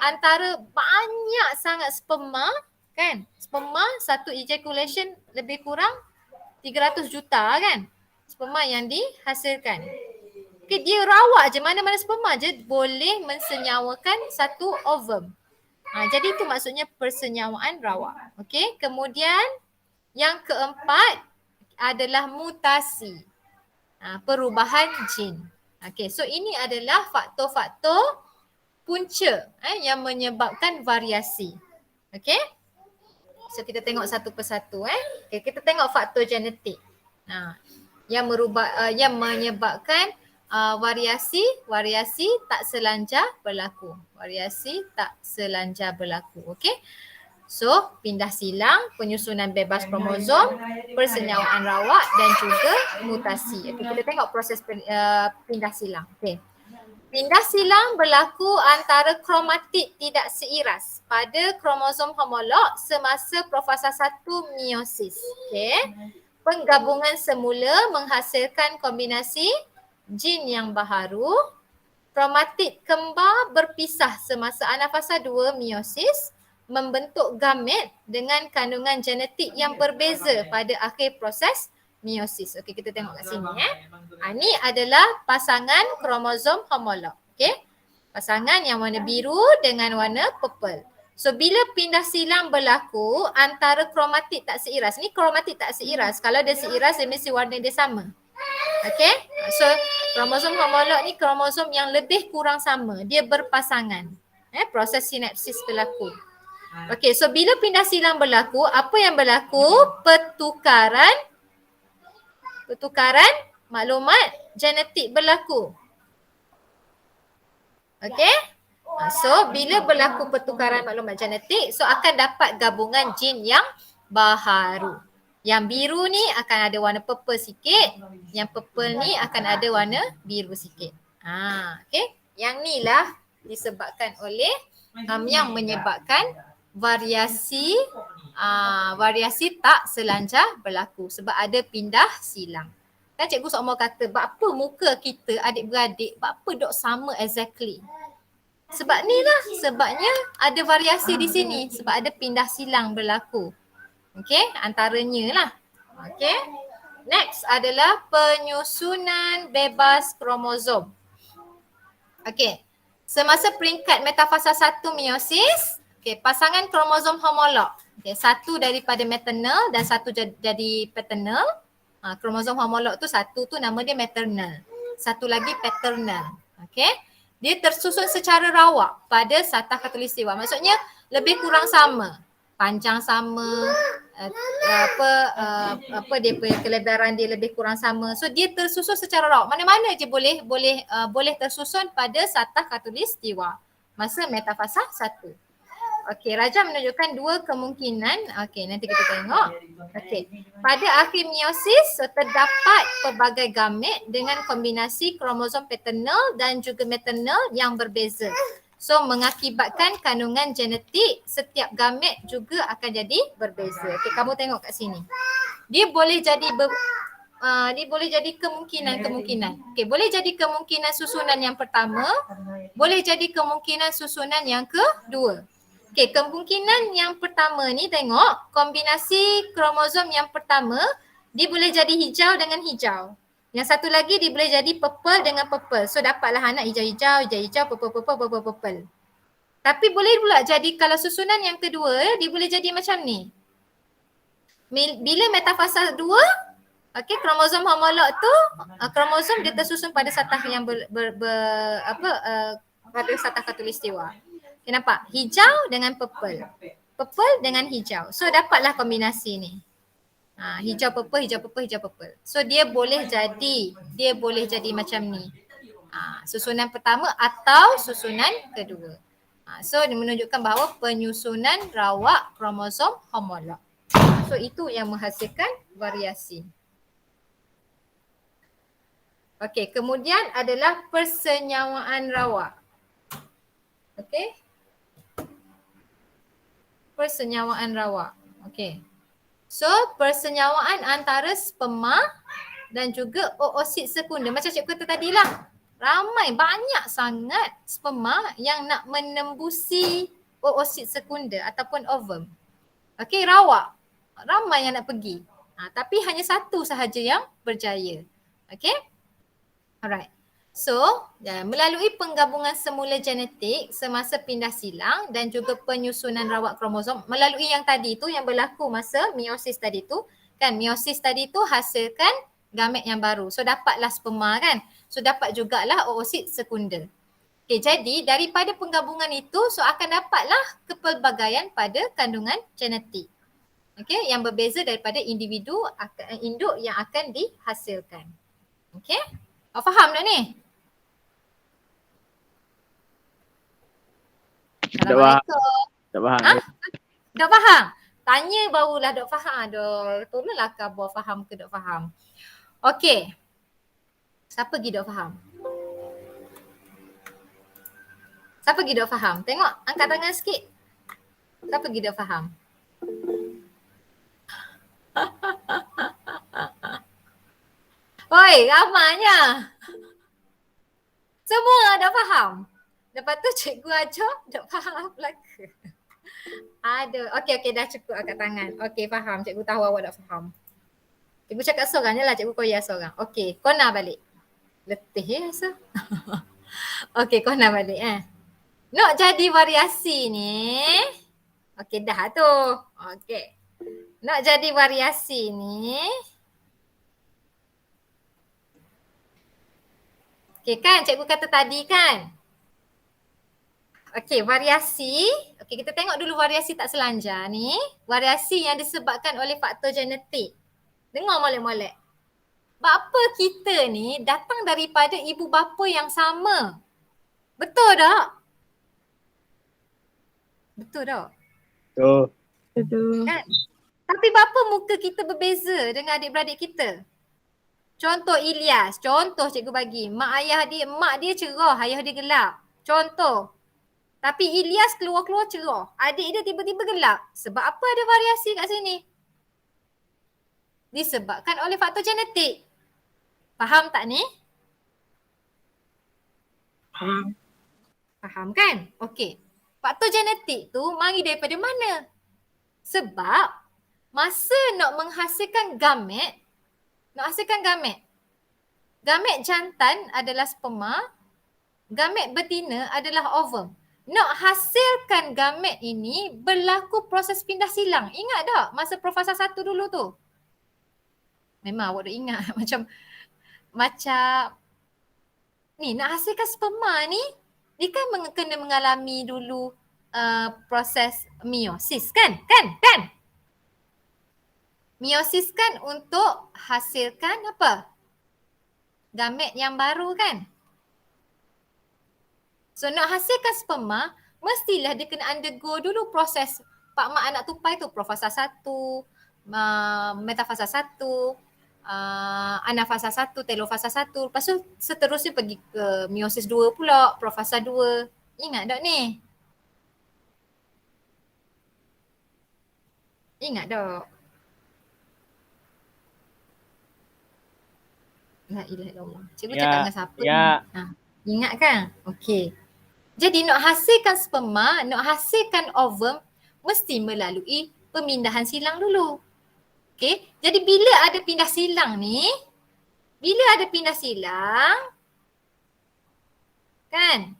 S1: antara banyak sangat sperma, kan? Sperma satu ejaculation lebih kurang 300 juta kan? Sperma yang dihasilkan. Okay, dia rawak je, mana-mana sperma je boleh mensenyawakan satu ovum. Jadi itu maksudnya persenyawaan rawak. Okey, kemudian yang keempat adalah mutasi. Perubahan jin. Okey, so ini adalah faktor-faktor punca yang menyebabkan variasi. Okey? So kita tengok satu persatu Okay, kita tengok faktor genetik. Yang menyebabkan variasi tak selanjar berlaku. Variasi tak selanjar berlaku. Okey? So, pindah silang, penyusunan bebas kromosom, persenyawaan rawak dan juga mutasi. Okey, kita tengok proses pindah silang. Okey. Pindah silang berlaku antara kromatid tidak seiras pada kromosom homolog semasa profasa 1 meiosis. Okey. Penggabungan semula menghasilkan kombinasi jin yang baharu. Kromatid kembar berpisah semasa anafasa 2 meiosis membentuk gamet dengan kandungan genetik yang berbeza pada akhir proses meiosis. Okey, kita tengok kat sini Ini adalah pasangan kromosom homolog. Okey. Pasangan yang warna biru dengan warna purple. So bila pindah silang berlaku antara kromatid tak seiras. Ni kromatid tak seiras. Kalau dia seiras dia mesti warna dia sama. Okey. So kromosom homolog ni kromosom yang lebih kurang sama. Dia berpasangan. Proses sinapsis berlaku. Okey, so bila pindah silang berlaku, apa yang berlaku? Pertukaran maklumat genetik berlaku. Okey? So bila berlaku pertukaran maklumat genetik, so akan dapat gabungan jin yang baharu. Yang biru ni akan ada warna purple sikit, yang purple ni akan ada warna biru sikit. Okey? Yang ni lah disebabkan oleh yang menyebabkan variasi tak selanjar berlaku sebab ada pindah silang. Kan cikgu seumur kata, apa muka kita adik-beradik, apa dok sama exactly? Sebab ni lah, sebabnya ada variasi di sini sebab ada pindah silang berlaku. Okey, antaranya lah. Okey. Next adalah penyusunan bebas kromosom. Okey. Semasa peringkat metafasa 1 meiosis, pasangan kromosom homolog. Satu daripada maternal dan satu jadi paternal. Kromosom homolog tu satu tu nama dia maternal. Satu lagi paternal. Dia tersusun secara rawak pada satah khatulistiwa. Maksudnya lebih kurang sama. Panjang sama, dia punya kelebaran dia lebih kurang sama. So dia tersusun secara rawak. Mana-mana je boleh tersusun pada satah khatulistiwa masa metafasa 1. Okey, Raja menunjukkan dua kemungkinan. Okey, nanti kita tengok. Okey, pada akhir meiosis terdapat pelbagai gamet dengan kombinasi kromosom paternal dan juga maternal yang berbeza. So mengakibatkan kandungan genetik setiap gamet juga akan jadi berbeza. Okey, kamu tengok kat sini. Dia boleh jadi kemungkinan-kemungkinan. Okey, boleh jadi kemungkinan susunan yang pertama, boleh jadi kemungkinan susunan yang kedua. Okey, kemungkinan yang pertama ni tengok kombinasi kromosom yang pertama dia boleh jadi hijau dengan hijau. Yang satu lagi dia boleh jadi purple dengan purple. So dapatlah anak hijau-hijau, purple. Tapi boleh pula jadi kalau susunan yang kedua dia boleh jadi macam ni. Bila metafasa 2, kromosom homolog tu kromosom dia tersusun pada satah yang pada satah khatulistiwa. Okay, nampak? Hijau dengan purple. Purple dengan hijau. So dapatlah kombinasi ni. Hijau purple, hijau purple, hijau purple. So dia boleh jadi macam ni. Susunan pertama atau susunan kedua. So dia menunjukkan bahawa penyusunan rawak kromosom homolog. So itu yang menghasilkan variasi. Okey, kemudian adalah persenyawaan rawak. Okey. Persenyawaan rawak. Okey. So persenyawaan antara sperma dan juga oosit sekunder. Macam cikgu kata tadilah. Ramai, banyak sangat sperma yang nak menembusi oosit sekunder ataupun ovum. Okey, rawak. Ramai yang nak pergi. Tapi hanya satu sahaja yang berjaya. Okey. Alright. So, melalui penggabungan semula genetik semasa pindah silang dan juga penyusunan rawak kromosom, melalui yang tadi tu yang berlaku masa meiosis tadi tu, kan meiosis tadi tu hasilkan gamet yang baru. So dapatlah sperma kan. So dapat jugalah oosit sekunder. Okay, jadi daripada penggabungan itu, so akan dapatlah kepelbagaian pada kandungan genetik. Okay, yang berbeza daripada individu induk yang akan dihasilkan. Okay, faham tak ni?
S4: Tak faham. Tak faham.
S1: Dah faham? Tanya barulah dok faham. Dok, tolonglah khabar faham ke dok faham. Okey. Siapa pergi dok faham? Siapa pergi dok faham? Tengok, angkat tangan sikit. Siapa pergi dok faham? Oi, ramanya. Semua dah faham. Lepas tu cikgu ajar tak faham belaka. Ada. Okey, dah cukup angkat tangan. Okey, faham. Cikgu tahu awak dah faham. Cikgu cakap seorang je lah, cikgu koyak seorang. Okey, Kona balik. Letih ya rasa. Okey, Kona balik Nak jadi variasi ni. Okey, dah tu. Okey. Nak jadi variasi ni. Okey kan, cikgu kata tadi kan. Okey, variasi. Okey, kita tengok dulu variasi tak selanjar ni. Variasi yang disebabkan oleh faktor genetik. Dengar molek-molek. Bapa kita ni datang daripada ibu bapa yang sama. Betul tak? Betul tak?
S4: Betul.
S3: Betul.
S1: Kan? Tapi bapa muka kita berbeza dengan adik-beradik kita. Contoh Ilyas, contoh cikgu bagi. Mak dia cerah, ayah dia gelap. Contoh. Tapi Ilyas keluar-keluar cerah. Adik dia tiba-tiba gelap. Sebab apa ada variasi kat sini? Disebabkan oleh faktor genetik. Faham tak ni?
S3: Faham.
S1: Faham kan? Okey. Faktor genetik tu mari daripada mana? Sebab masa nak menghasilkan gamet, gamet jantan adalah sperma, gamet betina adalah ovum. Nak hasilkan gamet ini berlaku proses pindah silang. Ingat tak masa Profesor 1 dulu tu? Memang awak dah ingat macam ni nak hasilkan sperma ni dia kan kena mengalami dulu proses meiosis kan? Meiosis kan untuk hasilkan apa? Gamet yang baru kan? So nak hasilkan sperma, mestilah dia kena undergo dulu proses Pak Mak anak tupai tu, profasa 1, metafasa 1, anafasa 1, telofasa 1. Lepas tu seterusnya pergi ke meiosis 2 pula, profasa 2. Ingat tak ni? Ingat tak? La ilaha illallah. Cikgu cakap dengan siapa
S4: Ya.
S1: ni? Ingat kan? Okey. Jadi nak hasilkan sperma, nak hasilkan ovum mesti melalui pemindahan silang dulu. Okey. Jadi bila ada pindah silang ni, kan?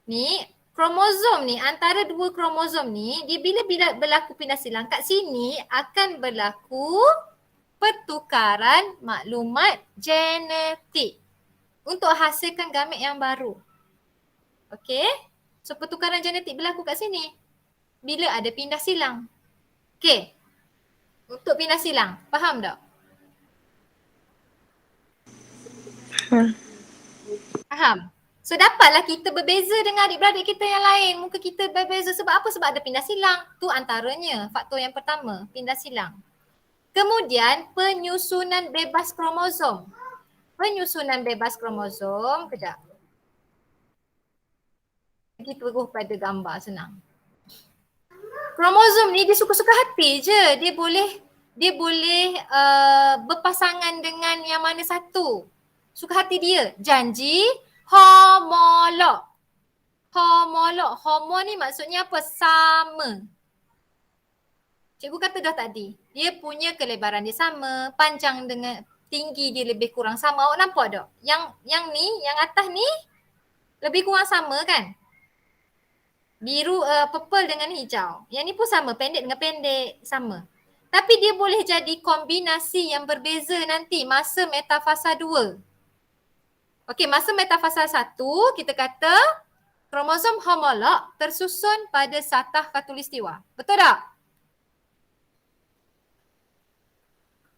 S1: Ni kromosom ni, antara dua kromosom ni, dia bila berlaku pindah silang, kat sini akan berlaku pertukaran maklumat genetik untuk hasilkan gamet yang baru. Okey. So pertukaran genetik berlaku kat sini bila ada pindah silang. Okey. Untuk pindah silang, faham tak? Faham? So dapatlah kita berbeza dengan adik-beradik kita yang lain. Muka kita berbeza sebab apa? Sebab ada pindah silang. Tu antaranya faktor yang pertama, pindah silang. Kemudian penyusunan bebas kromosom. Penyusunan bebas kromosom, kejap. Kita terus pada gambar senang. Kromosom ni dia suka-suka hati je. Dia boleh berpasangan dengan yang mana satu. Suka hati dia. Janji homolog. Homolog. Homo ni maksudnya apa? Sama. Cikgu kata dah tadi. Dia punya kelebaran dia sama. Panjang dengan tinggi dia lebih kurang sama. Awak nampak tak? Yang ni, yang atas ni lebih kurang sama kan? Biru, purple dengan hijau. Yang ni pun sama. Pendek dengan pendek. Sama. Tapi dia boleh jadi kombinasi yang berbeza nanti masa metafasa 2. Okey, masa metafasa 1 kita kata kromosom homolog tersusun pada satah khatulistiwa. Betul tak?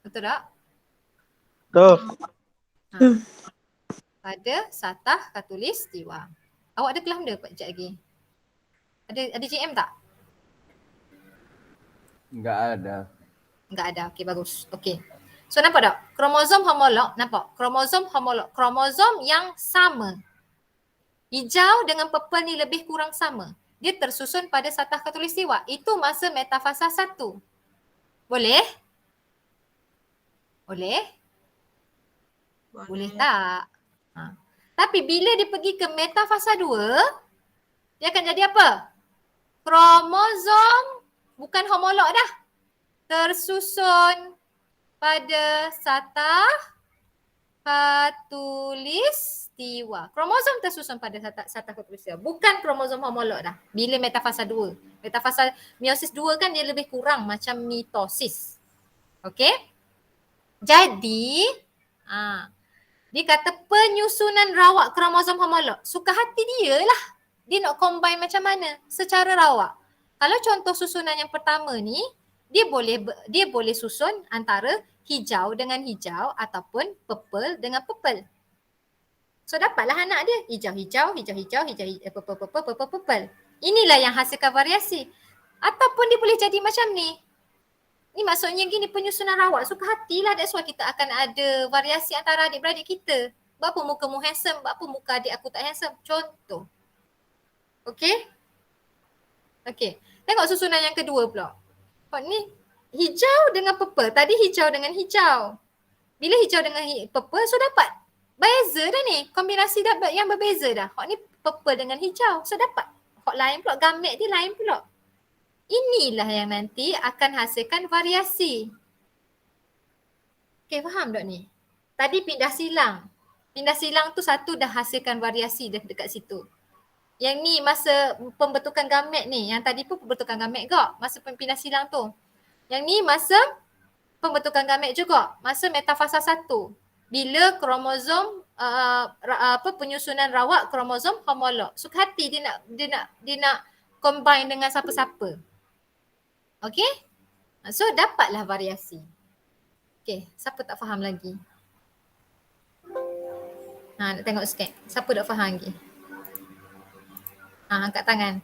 S1: Betul tak?
S4: Betul.
S1: Pada satah khatulistiwa. Awak ada kelas benda sekejap lagi? Ada JM tak?
S2: Enggak ada.
S1: Enggak ada. Okey, bagus. Okey. So nampak tak? Kromosom homolog, nampak? Kromosom homolog. Kromosom yang sama. Hijau dengan purple ni lebih kurang sama. Dia tersusun pada satah khatulistiwa. Itu masa metafasa 1. Boleh? Boleh? Boleh tak? Tapi bila dia pergi ke metafasa 2, dia akan jadi apa? Kromosom bukan homolog dah. Tersusun pada satah khatulistiwa. Kromosom tersusun pada satah khatulistiwa. Bukan kromosom homolog dah. Bila metafasa 2. Metafasa meiosis 2 kan dia lebih kurang macam mitosis. Okey? Jadi, dia kata penyusunan rawak kromosom homolog. Suka hati dia lah. Dia nak combine macam mana? Secara rawak. Kalau contoh susunan yang pertama ni, dia boleh susun antara hijau dengan hijau ataupun purple dengan purple. So dapatlah anak dia hijau-hijau, hijau-hijau, purple. Inilah yang hasilkan variasi. Ataupun dia boleh jadi macam ni. Ni maksudnya gini, penyusunan rawak. Suka hatilah, that's why kita akan ada variasi antara adik-beradik kita. Berapa mukamu handsome, berapa muka adik aku tak handsome. Contoh. Okey? Okey. Tengok susunan yang kedua pula. Ni hijau dengan purple. Tadi hijau dengan hijau. Bila hijau dengan purple, so dapat beza dah ni. Kombinasi dapat yang berbeza dah. Hak ni purple dengan hijau. So dapat. Hak lain pula, gamet dia lain pula. Inilah yang nanti akan hasilkan variasi. Okay, faham tak ni? Tadi pindah silang. Pindah silang tu satu dah hasilkan variasi dekat situ. Yang ni masa pembentukan gamet ni. Yang tadi pun pembentukan gamet juga. Masa pindah silang tu. Yang ni masa pembentukan gamet juga. Masa metafasa 1. Bila kromosom penyusunan rawak kromosom homolog. Suka hati dia nak combine dengan siapa-siapa. Okey? So dapatlah variasi. Okey, siapa tak faham lagi? Nak tengok sikit. Siapa tak faham lagi? Angkat tangan.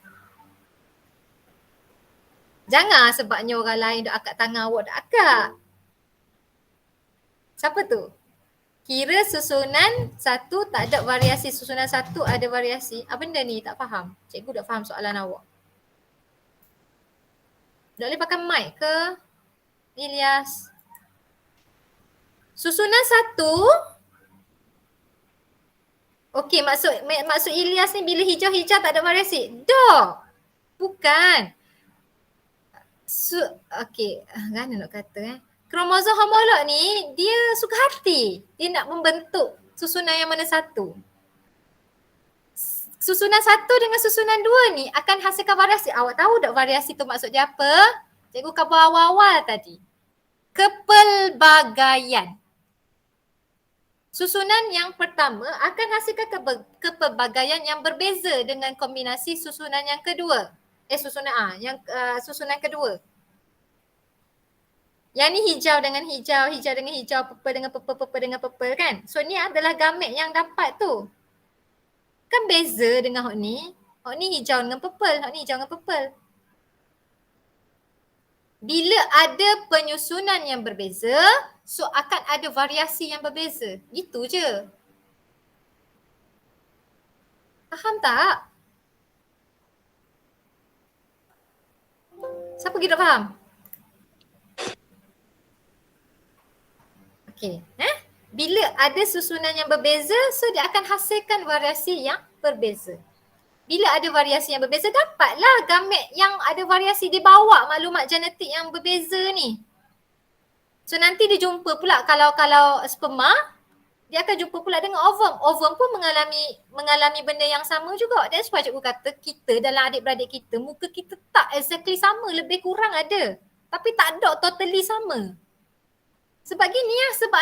S1: Jangan sebabnya orang lain dah angkat tangan, awak dah angkat. Siapa tu? Kira susunan 1 tak ada variasi. Susunan 1 ada variasi. Apa benda ni? Tak faham. Cikgu tak faham soalan awak. Tak boleh pakai mic ke? Ilyas. Susunan 1. Okey, maksud Ilyas ni bila hijau-hijau tak ada variasi. Dah. Bukan. Okey, mana nak kata kromosom homolog ni dia suka hati. Dia nak membentuk susunan yang mana satu. Susunan 1 dengan susunan 2 ni akan hasilkan variasi. Awak tahu tak variasi tu maksud dia apa? Cikgu kabar awal-awal tadi. Kepelbagaian. Susunan yang pertama akan hasilkan kepelbagaian yang berbeza dengan kombinasi susunan yang kedua. Susunan kedua. Yang ni hijau dengan hijau, hijau dengan hijau, purple dengan purple, purple dengan purple kan. So ni adalah gamet yang dapat tu. Kan beza dengan hok ni. Hok ni hijau dengan purple. Hok ni hijau dengan purple. Bila ada penyusunan yang berbeza, so akan ada variasi yang berbeza. Gitu je. Faham tak? Siapa kita faham? Okey. Bila ada susunan yang berbeza, so dia akan hasilkan variasi yang berbeza. Bila ada variasi yang berbeza, dapatlah gamet yang ada variasi. Dia bawa maklumat genetik yang berbeza ni. So nanti dia jumpa pula kalau sperma, dia akan jumpa pula dengan ovum. Ovum pun mengalami benda yang sama juga. That's why cikgu kata kita dalam adik-beradik kita, muka kita tak exactly sama, lebih kurang ada. Tapi tak ada totally sama. Sebab gini ya, sebab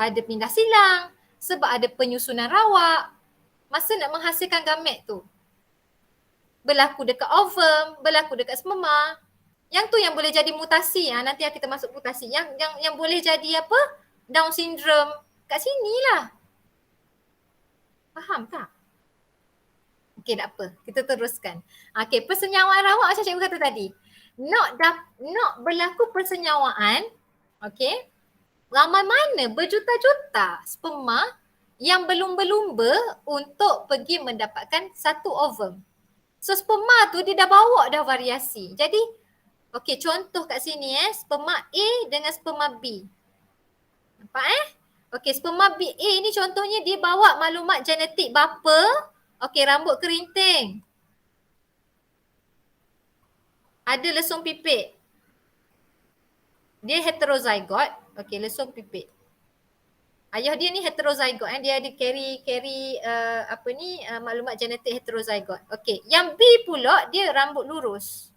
S1: ada pindah silang, sebab ada penyusunan rawak masa nak menghasilkan gamet tu. Berlaku dekat ovum, berlaku dekat sperma. Yang tu yang boleh jadi mutasi. Nanti kita masuk mutasi. Yang boleh jadi apa? Down syndrome. Kat sinilah. Faham tak? Okey, tak apa. Kita teruskan. Okey, persenyawaan rawak macam cikgu kata tadi. Nak berlaku persenyawaan, okey, ramai mana berjuta-juta sperma yang berlumba-lumba untuk pergi mendapatkan satu ovum. So sperma tu dia dah bawa dah variasi. Jadi, okey, contoh kat sini sperma A dengan sperma B. Nampak Okey, sperma B A ni contohnya dia bawa maklumat genetik bapa. Okey, rambut kerinting. Ada lesung pipit. Dia heterozygot. Okey, lesung pipit. Ayah dia ni heterozygot dia ada carry maklumat genetik heterozygot. Okey, yang B pula dia rambut lurus.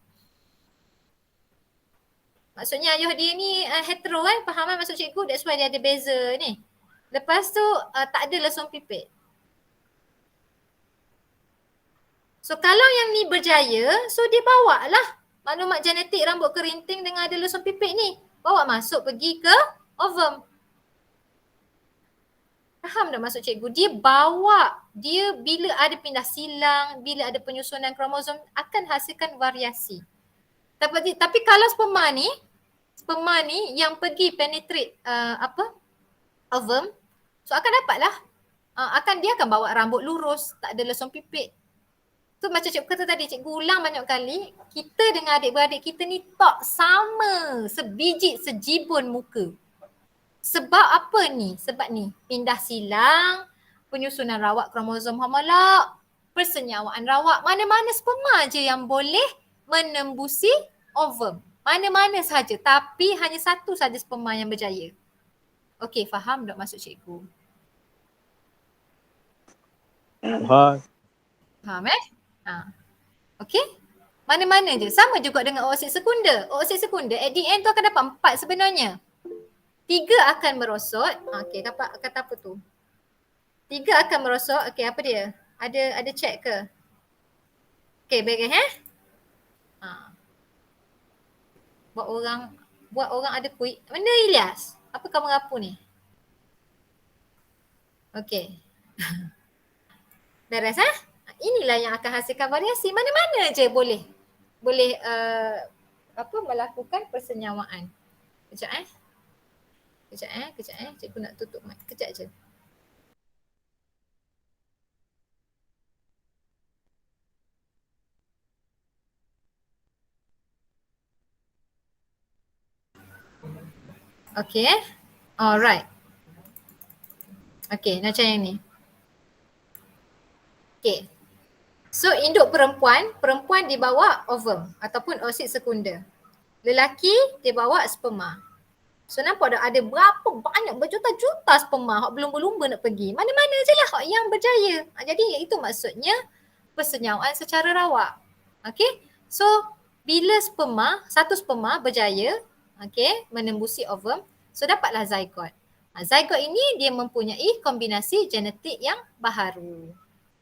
S1: Maksudnya ayah dia ni hetero faham maksud cikgu? That's why dia ada beza ni. Lepas tu tak ada lesung pipit. So kalau yang ni berjaya, so dia bawa lah maklumat genetik rambut kerinting dengan ada lesung pipit ni. Bawa masuk pergi ke ovum. Faham tak maksud cikgu? Dia bawa, dia bila ada pindah silang, bila ada penyusunan kromosom akan hasilkan variasi. Tapi kalau sperma ni yang pergi penetrate ovum, so akan dapatlah. Dia akan bawa rambut lurus, tak ada lesung pipit. Tu macam cikgu kata tadi, cikgu ulang banyak kali, kita dengan adik-beradik kita ni tak sama sebiji sejibun muka. Sebab apa ni? Sebab ni pindah silang, penyusunan rawak kromosom homolog, persenyawaan rawak, mana-mana sperma je yang boleh menembusi ovum. Mana-mana saja, tapi hanya satu saja sperma yang berjaya. Okey, faham tak maksud cikgu?
S4: Faham.
S1: Faham Okey? Mana-mana je. Sama juga dengan oksid sekunder. Oksid sekunder at the end tu akan dapat 4 sebenarnya. 3 akan merosot. Okey, kata apa tu? 3 akan merosot. Okey, apa dia? Ada check ke? Okey, baik Buat orang ada quick. Mana Ilyas? Apa kau mengapu ni? Okey. Beres Inilah yang akan hasilkan variasi. Mana-mana je boleh melakukan persenyawaan. Kejap cikgu nak tutup mic. Kejap je. Okay. Alright. Okay, macam yang ni. Okay. So induk perempuan dibawa ovum ataupun oksid sekunder. Lelaki dia bawa sperma. So nampak tak ada berapa banyak berjuta-juta sperma hak berlumba-lumba nak pergi. Mana-mana je lah hak yang berjaya. Jadi itu maksudnya persenyawaan secara rawak. Okay. So bila satu sperma berjaya menembusi ovum, so dapatlah zygot. Zygot ini dia mempunyai kombinasi genetik yang baharu.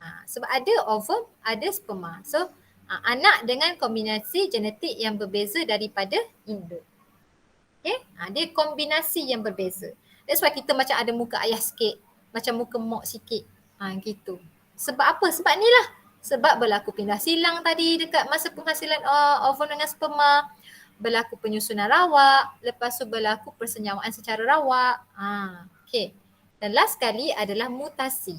S1: Sebab ada ovum, ada sperma. So anak dengan kombinasi genetik yang berbeza daripada induk. Okay, dia kombinasi yang berbeza. That's why kita macam ada muka ayah sikit, macam muka mak sikit. Gitu. Sebab apa? Sebab ni lah. Sebab berlaku pindah silang tadi dekat masa penghasilan ovum dengan sperma. Berlaku penyusunan rawak. Lepas tu berlaku persenyawaan secara rawak. Okay. Dan last sekali adalah mutasi.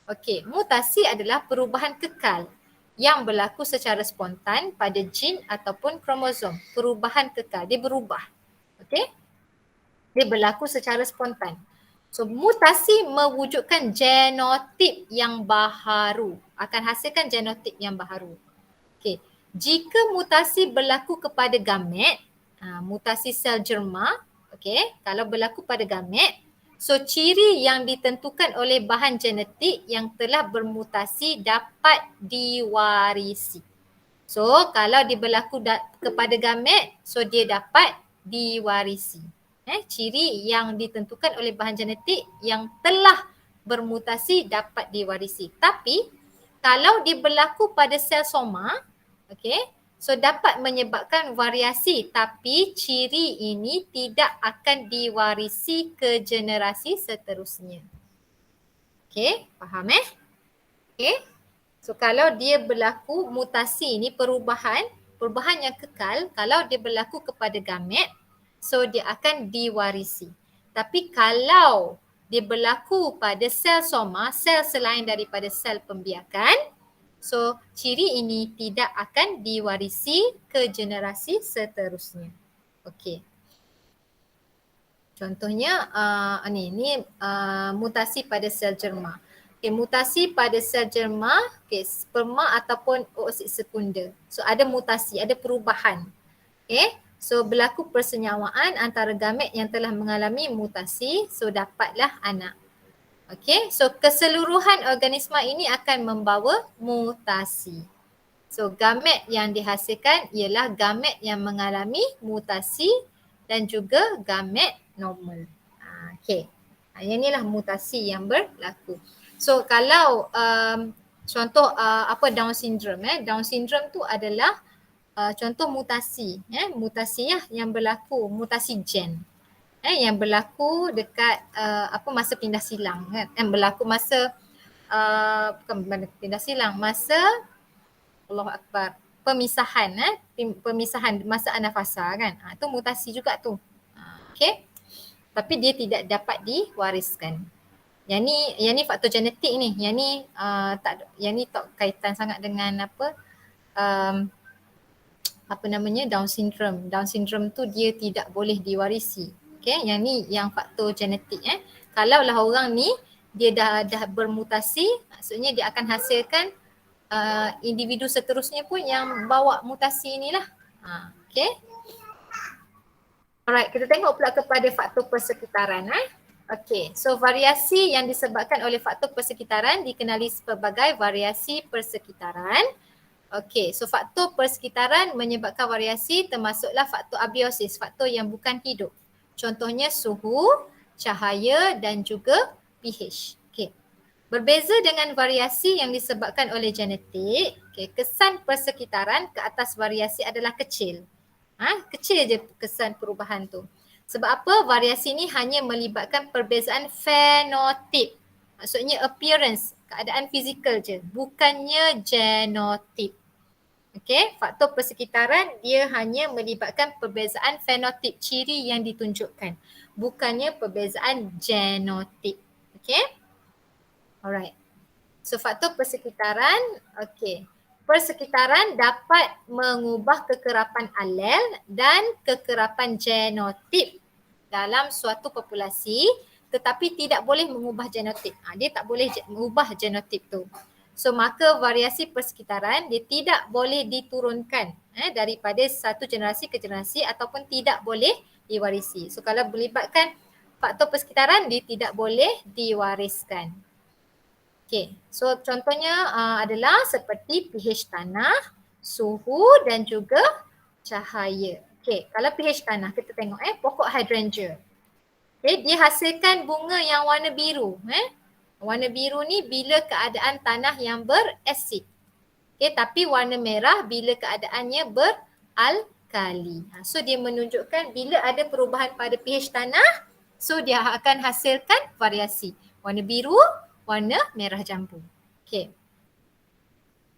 S1: Okey, mutasi adalah perubahan kekal yang berlaku secara spontan pada jin ataupun kromosom. Perubahan kekal, dia berubah. Okey? Dia berlaku secara spontan. So, mutasi mewujudkan genotip yang baharu. Akan hasilkan genotip yang baharu. Okey. Jika mutasi berlaku kepada gamet, mutasi sel germa, okey, kalau berlaku pada gamet, so ciri yang ditentukan oleh bahan genetik yang telah bermutasi dapat diwarisi. So kalau dia berlaku kepada gamet, so dia dapat diwarisi. Ciri yang ditentukan oleh bahan genetik yang telah bermutasi dapat diwarisi. Tapi kalau dia berlaku pada sel soma, okey, so dapat menyebabkan variasi tapi ciri ini tidak akan diwarisi ke generasi seterusnya. Okey, faham Okey. So kalau dia berlaku mutasi ni perubahan yang kekal, kalau dia berlaku kepada gamet, so dia akan diwarisi. Tapi kalau dia berlaku pada sel soma, sel selain daripada sel pembiakan, so ciri ini tidak akan diwarisi ke generasi seterusnya. Okey. Contohnya ni mutasi pada sel germa. Okay, mutasi pada sel germa, sperma ataupun oosit sekunder. So ada mutasi, ada perubahan. Okay. So berlaku persenyawaan antara gamet yang telah mengalami mutasi, so dapatlah anak. Okay, so keseluruhan organisma ini akan membawa mutasi. So gamet yang dihasilkan ialah gamet yang mengalami mutasi dan juga gamet normal. Okay, yang inilah mutasi yang berlaku. So kalau contoh Down syndrome, Down syndrome tu adalah contoh mutasi, mutasi yang berlaku, mutasi gen. Yang berlaku dekat masa pindah silang kan, yang berlaku masa bukan pindah silang, masa Allahu Akbar, pemisahan pemisahan masa anafasa kan, tu mutasi juga tu. Okey, tapi dia tidak dapat diwariskan. Yang ni faktor genetik ni, yang ni tak kaitan sangat dengan Down syndrome. Down syndrome tu dia tidak boleh diwarisi. Okay, yang ni yang faktor genetik. Kalau lah orang ni dia dah bermutasi, maksudnya dia akan hasilkan individu seterusnya pun yang bawa mutasi inilah. Okay. Alright, kita tengok pula kepada faktor persekitaran. Okay, so variasi yang disebabkan oleh faktor persekitaran dikenali sebagai variasi persekitaran. Okay, so faktor persekitaran menyebabkan variasi termasuklah faktor abiosis, faktor yang bukan hidup. Contohnya suhu, cahaya dan juga pH. Okay. Berbeza dengan variasi yang disebabkan oleh genetik, kesan persekitaran ke atas variasi adalah kecil. Kecil je kesan perubahan tu. Sebab apa? Variasi ni hanya melibatkan perbezaan fenotip. Maksudnya appearance, keadaan fizikal je, bukannya genotip. Okey, faktor persekitaran dia hanya melibatkan perbezaan fenotip, ciri yang ditunjukkan, bukannya perbezaan genotip. Okey. Alright. So faktor persekitaran, okey. Persekitaran dapat mengubah kekerapan alel dan kekerapan genotip dalam suatu populasi, tetapi tidak boleh mengubah genotip. Dia tak boleh mengubah genotip tu. So maka variasi persekitaran dia tidak boleh diturunkan daripada satu generasi ke generasi ataupun tidak boleh diwarisi. So kalau melibatkan faktor persekitaran dia tidak boleh diwariskan. Okay, so contohnya adalah seperti pH tanah, suhu dan juga cahaya. Okay, kalau pH tanah kita tengok pokok hydrangea. Okay, dia hasilkan bunga yang warna biru. Warna biru ni bila keadaan tanah yang berasid. Okay, tapi warna merah bila keadaannya beralkali. So dia menunjukkan bila ada perubahan pada pH tanah, so dia akan hasilkan variasi. Warna biru, warna merah jambu. Okey.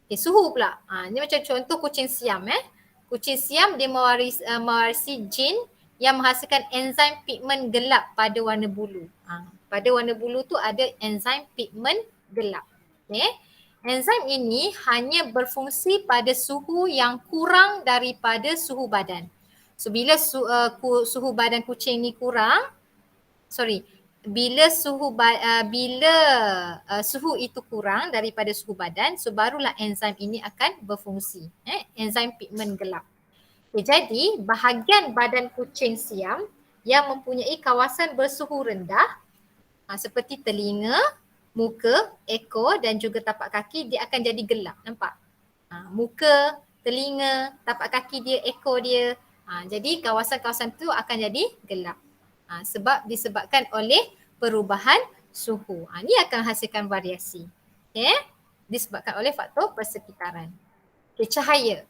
S1: Okay, suhu pula. Ini macam contoh kucing siam Kucing siam dia mewarisi gen yang menghasilkan enzim pigmen gelap pada warna bulu. Pada warna bulu tu ada enzim pigmen gelap. Okay. Enzim ini hanya berfungsi pada suhu yang kurang daripada suhu badan. So bila suhu badan kucing ni kurang, bila suhu itu kurang daripada suhu badan, so barulah enzim ini akan berfungsi. Enzim pigmen gelap. Jadi bahagian badan kucing siam yang mempunyai kawasan bersuhu rendah seperti telinga, muka, ekor dan juga tapak kaki, dia akan jadi gelap. Nampak? Muka, telinga, tapak kaki dia, ekor dia. Jadi kawasan-kawasan tu akan jadi gelap. Sebab disebabkan oleh perubahan suhu. Ini akan hasilkan variasi. Okay? Disebabkan oleh faktor persekitaran. Okay, cahaya.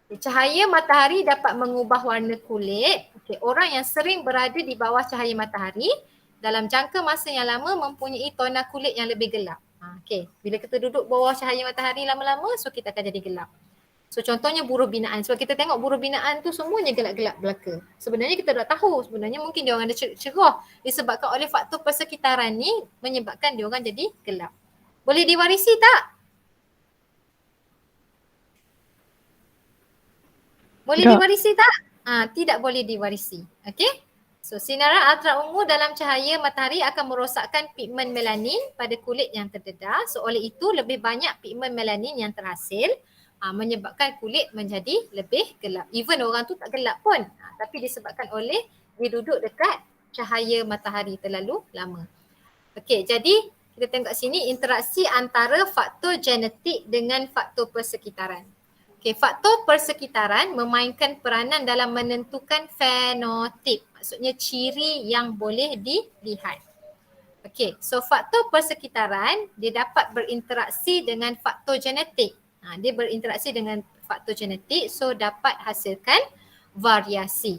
S1: Okay, cahaya matahari dapat mengubah warna kulit. Okay, orang yang sering berada di bawah cahaya matahari dalam jangka masa yang lama mempunyai tona kulit yang lebih gelap. Okay. Bila kita duduk bawah cahaya matahari lama-lama, so kita akan jadi gelap. So contohnya buruh binaan. Sebab kita tengok buruh binaan tu semuanya gelap-gelap belaka. Sebenarnya kita dah tahu, sebenarnya mungkin dia orang ada cerah disebabkan oleh faktor persekitaran ni menyebabkan dia orang jadi gelap. Boleh diwarisi tak? Boleh diwarisi tak? Tidak boleh diwarisi. Okey? So sinaran ultra-ungu dalam cahaya matahari akan merosakkan pigmen melanin pada kulit yang terdedah. So oleh itu lebih banyak pigmen melanin yang terhasil menyebabkan kulit menjadi lebih gelap. Even orang tu tak gelap pun. Tapi disebabkan oleh dia duduk dekat cahaya matahari terlalu lama. Okey, jadi kita tengok sini interaksi antara faktor genetik dengan faktor persekitaran. Okey, faktor persekitaran memainkan peranan dalam menentukan fenotip. Maksudnya ciri yang boleh dilihat. Okey, so faktor persekitaran dia dapat berinteraksi dengan faktor genetik. Dia berinteraksi dengan faktor genetik, so dapat hasilkan variasi.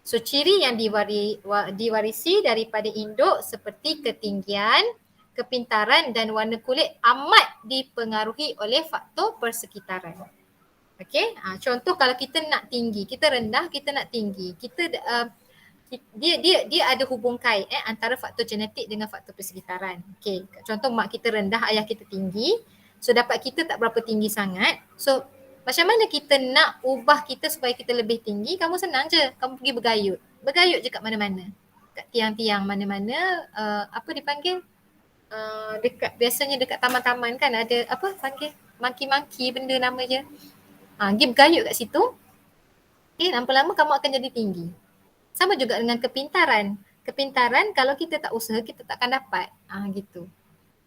S1: So ciri yang diwarisi daripada induk seperti ketinggian, kepintaran dan warna kulit amat dipengaruhi oleh faktor persekitaran. Okey, contoh kalau kita nak tinggi, kita rendah, kita nak tinggi, dia ada hubung kait antara faktor genetik dengan faktor persekitaran. Okey, contoh mak kita rendah, ayah kita tinggi. So dapat kita tak berapa tinggi sangat. So macam mana kita nak ubah kita supaya kita lebih tinggi? Kamu senang je. Kamu pergi bergayut. Bergayut je kat mana-mana. Kat tiang-tiang mana-mana. Apa dipanggil? Biasanya dekat taman-taman kan ada apa panggil? Maki-maki benda nama je. Pergi bergayut kat situ. Okay, lama-lama kamu akan jadi tinggi. Sama juga dengan kepintaran. Kepintaran kalau kita tak usaha kita takkan dapat. Gitu.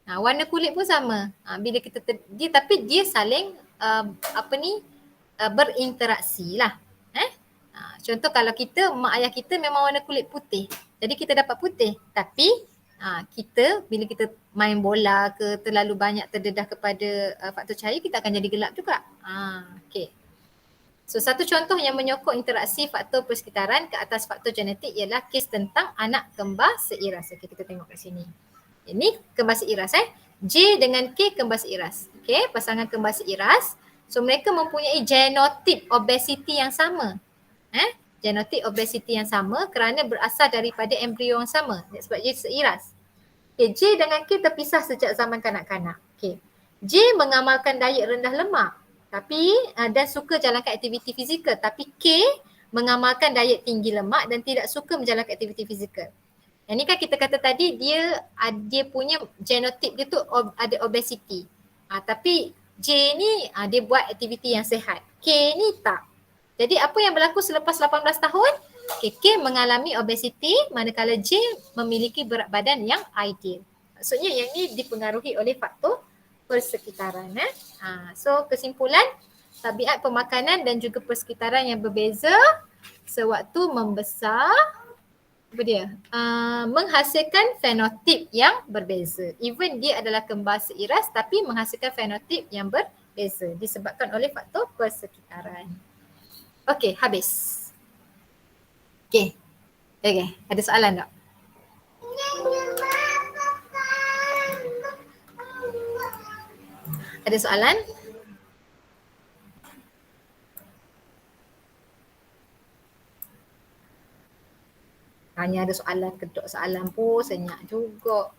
S1: Warna kulit pun sama. Bila kita tapi dia saling berinteraksi lah. Contoh kalau kita, mak ayah kita memang warna kulit putih. Jadi kita dapat putih. Tapi kita bila kita main bola ke terlalu banyak terdedah kepada faktor cahaya, kita akan jadi gelap juga. Okay. So satu contoh yang menyokong interaksi faktor persekitaran ke atas faktor genetik ialah kes tentang anak kembar seiras. Okay, kita tengok kat sini. Ini kembar seiras J dengan K kembar seiras. Okay, pasangan kembar seiras. So mereka mempunyai genotip obesity yang sama. Genotip obesity yang sama kerana berasal daripada embrio yang sama. Sebab dia seiras. Okay, J dengan K terpisah sejak zaman kanak-kanak. Okay. J mengamalkan diet rendah lemak dan suka jalankan aktiviti fizikal. Tapi K mengamalkan diet tinggi lemak dan tidak suka menjalankan aktiviti fizikal. Yang ni kan kita kata tadi dia punya genotip dia tu ada obesity. Tapi J ni dia buat aktiviti yang sihat. K ni tak. Jadi apa yang berlaku selepas 18 tahun? K mengalami obesity manakala J memiliki berat badan yang ideal. Maksudnya yang ni dipengaruhi oleh faktor persekitaran. So kesimpulan, tabiat pemakanan dan juga persekitaran yang berbeza sewaktu membesar menghasilkan fenotip yang berbeza. Even dia adalah kembar seiras tapi menghasilkan fenotip yang berbeza disebabkan oleh faktor persekitaran. Okey, habis. Okey. Ada soalan tak? Ada soalan? Hanya ada soalan, kedok soalan pun senyap juga.